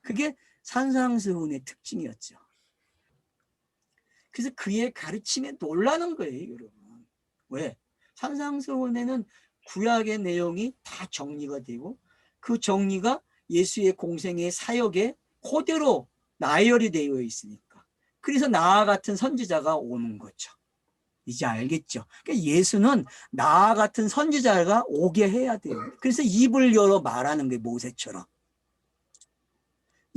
그게 산상수훈의 특징이었죠. 그래서 그의 가르침에 놀라는 거예요, 여러분. 왜? 산상수훈에는 구약의 내용이 다 정리가 되고 그 정리가 예수의 공생의 사역에 그대로 나열이 되어 있으니까. 그래서 나와 같은 선지자가 오는 거죠. 이제 알겠죠? 그러니까 예수는 나와 같은 선지자가 오게 해야 돼요. 그래서 입을 열어 말하는 게 모세처럼.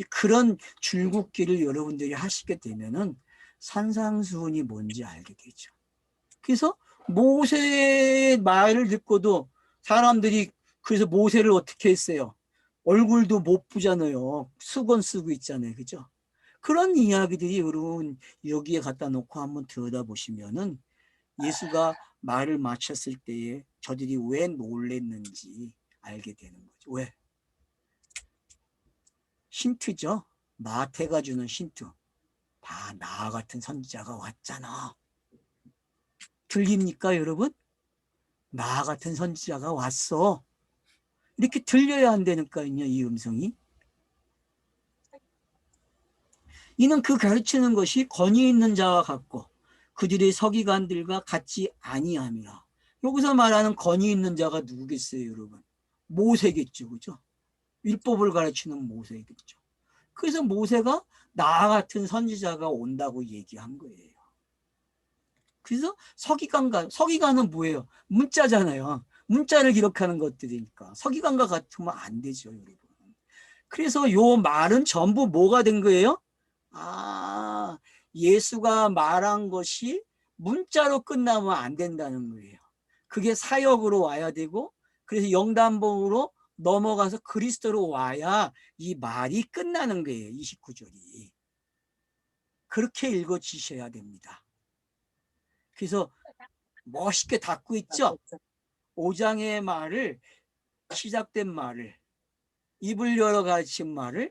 그런 줄긋기를 여러분들이 하시게 되면은 산상수훈이 뭔지 알게 되죠. 그래서 모세의 말을 듣고도 사람들이 그래서 모세를 어떻게 했어요? 얼굴도 못 보잖아요. 수건 쓰고 있잖아요. 그죠? 그런 이야기들이 여러분 여기에 갖다 놓고 한번 들여다보시면은 예수가 말을 마쳤을 때에 저들이 왜 놀랬는지 알게 되는 거죠. 왜? 힌트죠. 마태가 주는 힌트. 봐, 나 같은 선지자가 왔잖아. 들립니까, 여러분? 나 같은 선지자가 왔어. 이렇게 들려야 한다니까요, 이 음성이. 이는 그 가르치는 것이 권위 있는 자와 같고 그들의 서기관들과 같지 아니함이라. 여기서 말하는 권위 있는 자가 누구겠어요, 여러분? 모세겠죠, 그죠? 율법을 가르치는 모세겠죠. 그래서 모세가 나 같은 선지자가 온다고 얘기한 거예요. 그래서 서기관은 뭐예요? 문자잖아요. 문자를 기록하는 것들이니까 서기관과 같으면 안 되죠, 여러분. 그래서 요 말은 전부 뭐가 된 거예요? 아, 예수가 말한 것이 문자로 끝나면 안 된다는 거예요. 그게 사역으로 와야 되고, 그래서 영단봉으로 넘어가서 그리스도로 와야 이 말이 끝나는 거예요. 29절이. 그렇게 읽어지셔야 됩니다. 그래서 멋있게 닫고 있죠. 5장의 말을, 시작된 말을, 입을 열어 가르친 말을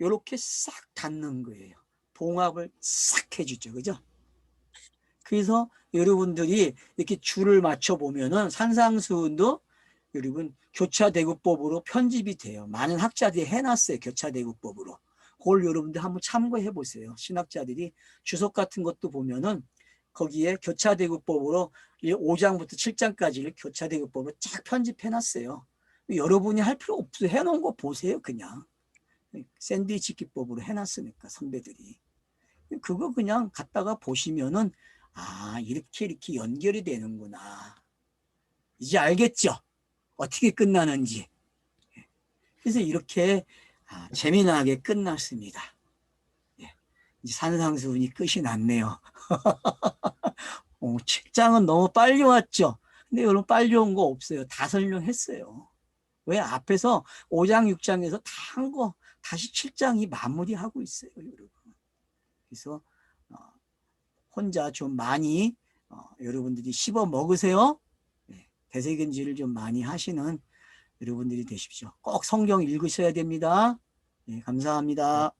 이렇게 싹 닫는 거예요. 봉합을 싹 해주죠. 그죠? 그래서 여러분들이 이렇게 줄을 맞춰 보면은 산상수훈도 여러분 교차대구법으로 편집이 돼요. 많은 학자들이 해놨어요. 교차대구법으로. 그걸 여러분들 한번 참고해 보세요. 신학자들이 주석 같은 것도 보면은 거기에 교차대구법으로 5장부터 7장까지를 교차대구법으로 쫙 편집해 놨어요. 여러분이 할 필요 없어요. 해놓은 거 보세요. 그냥 샌드위치 기법으로 해놨으니까 선배들이. 그거 그냥 갖다가 보시면은 아, 이렇게 연결이 되는구나. 이제 알겠죠? 어떻게 끝나는지. 그래서 이렇게 재미나게 끝났습니다. 이제 산상수훈이 끝이 났네요. 7장은 너무 빨리 왔죠? 근데 여러분 빨리 온 거 없어요. 다 설명했어요. 왜? 앞에서 5장, 6장에서 다 한 거 다시 7장이 마무리하고 있어요, 여러분. 그래서 혼자 좀 많이 여러분들이 씹어 먹으세요. 되새김질을 좀 많이 하시는 여러분들이 되십시오. 꼭 성경 읽으셔야 됩니다. 감사합니다.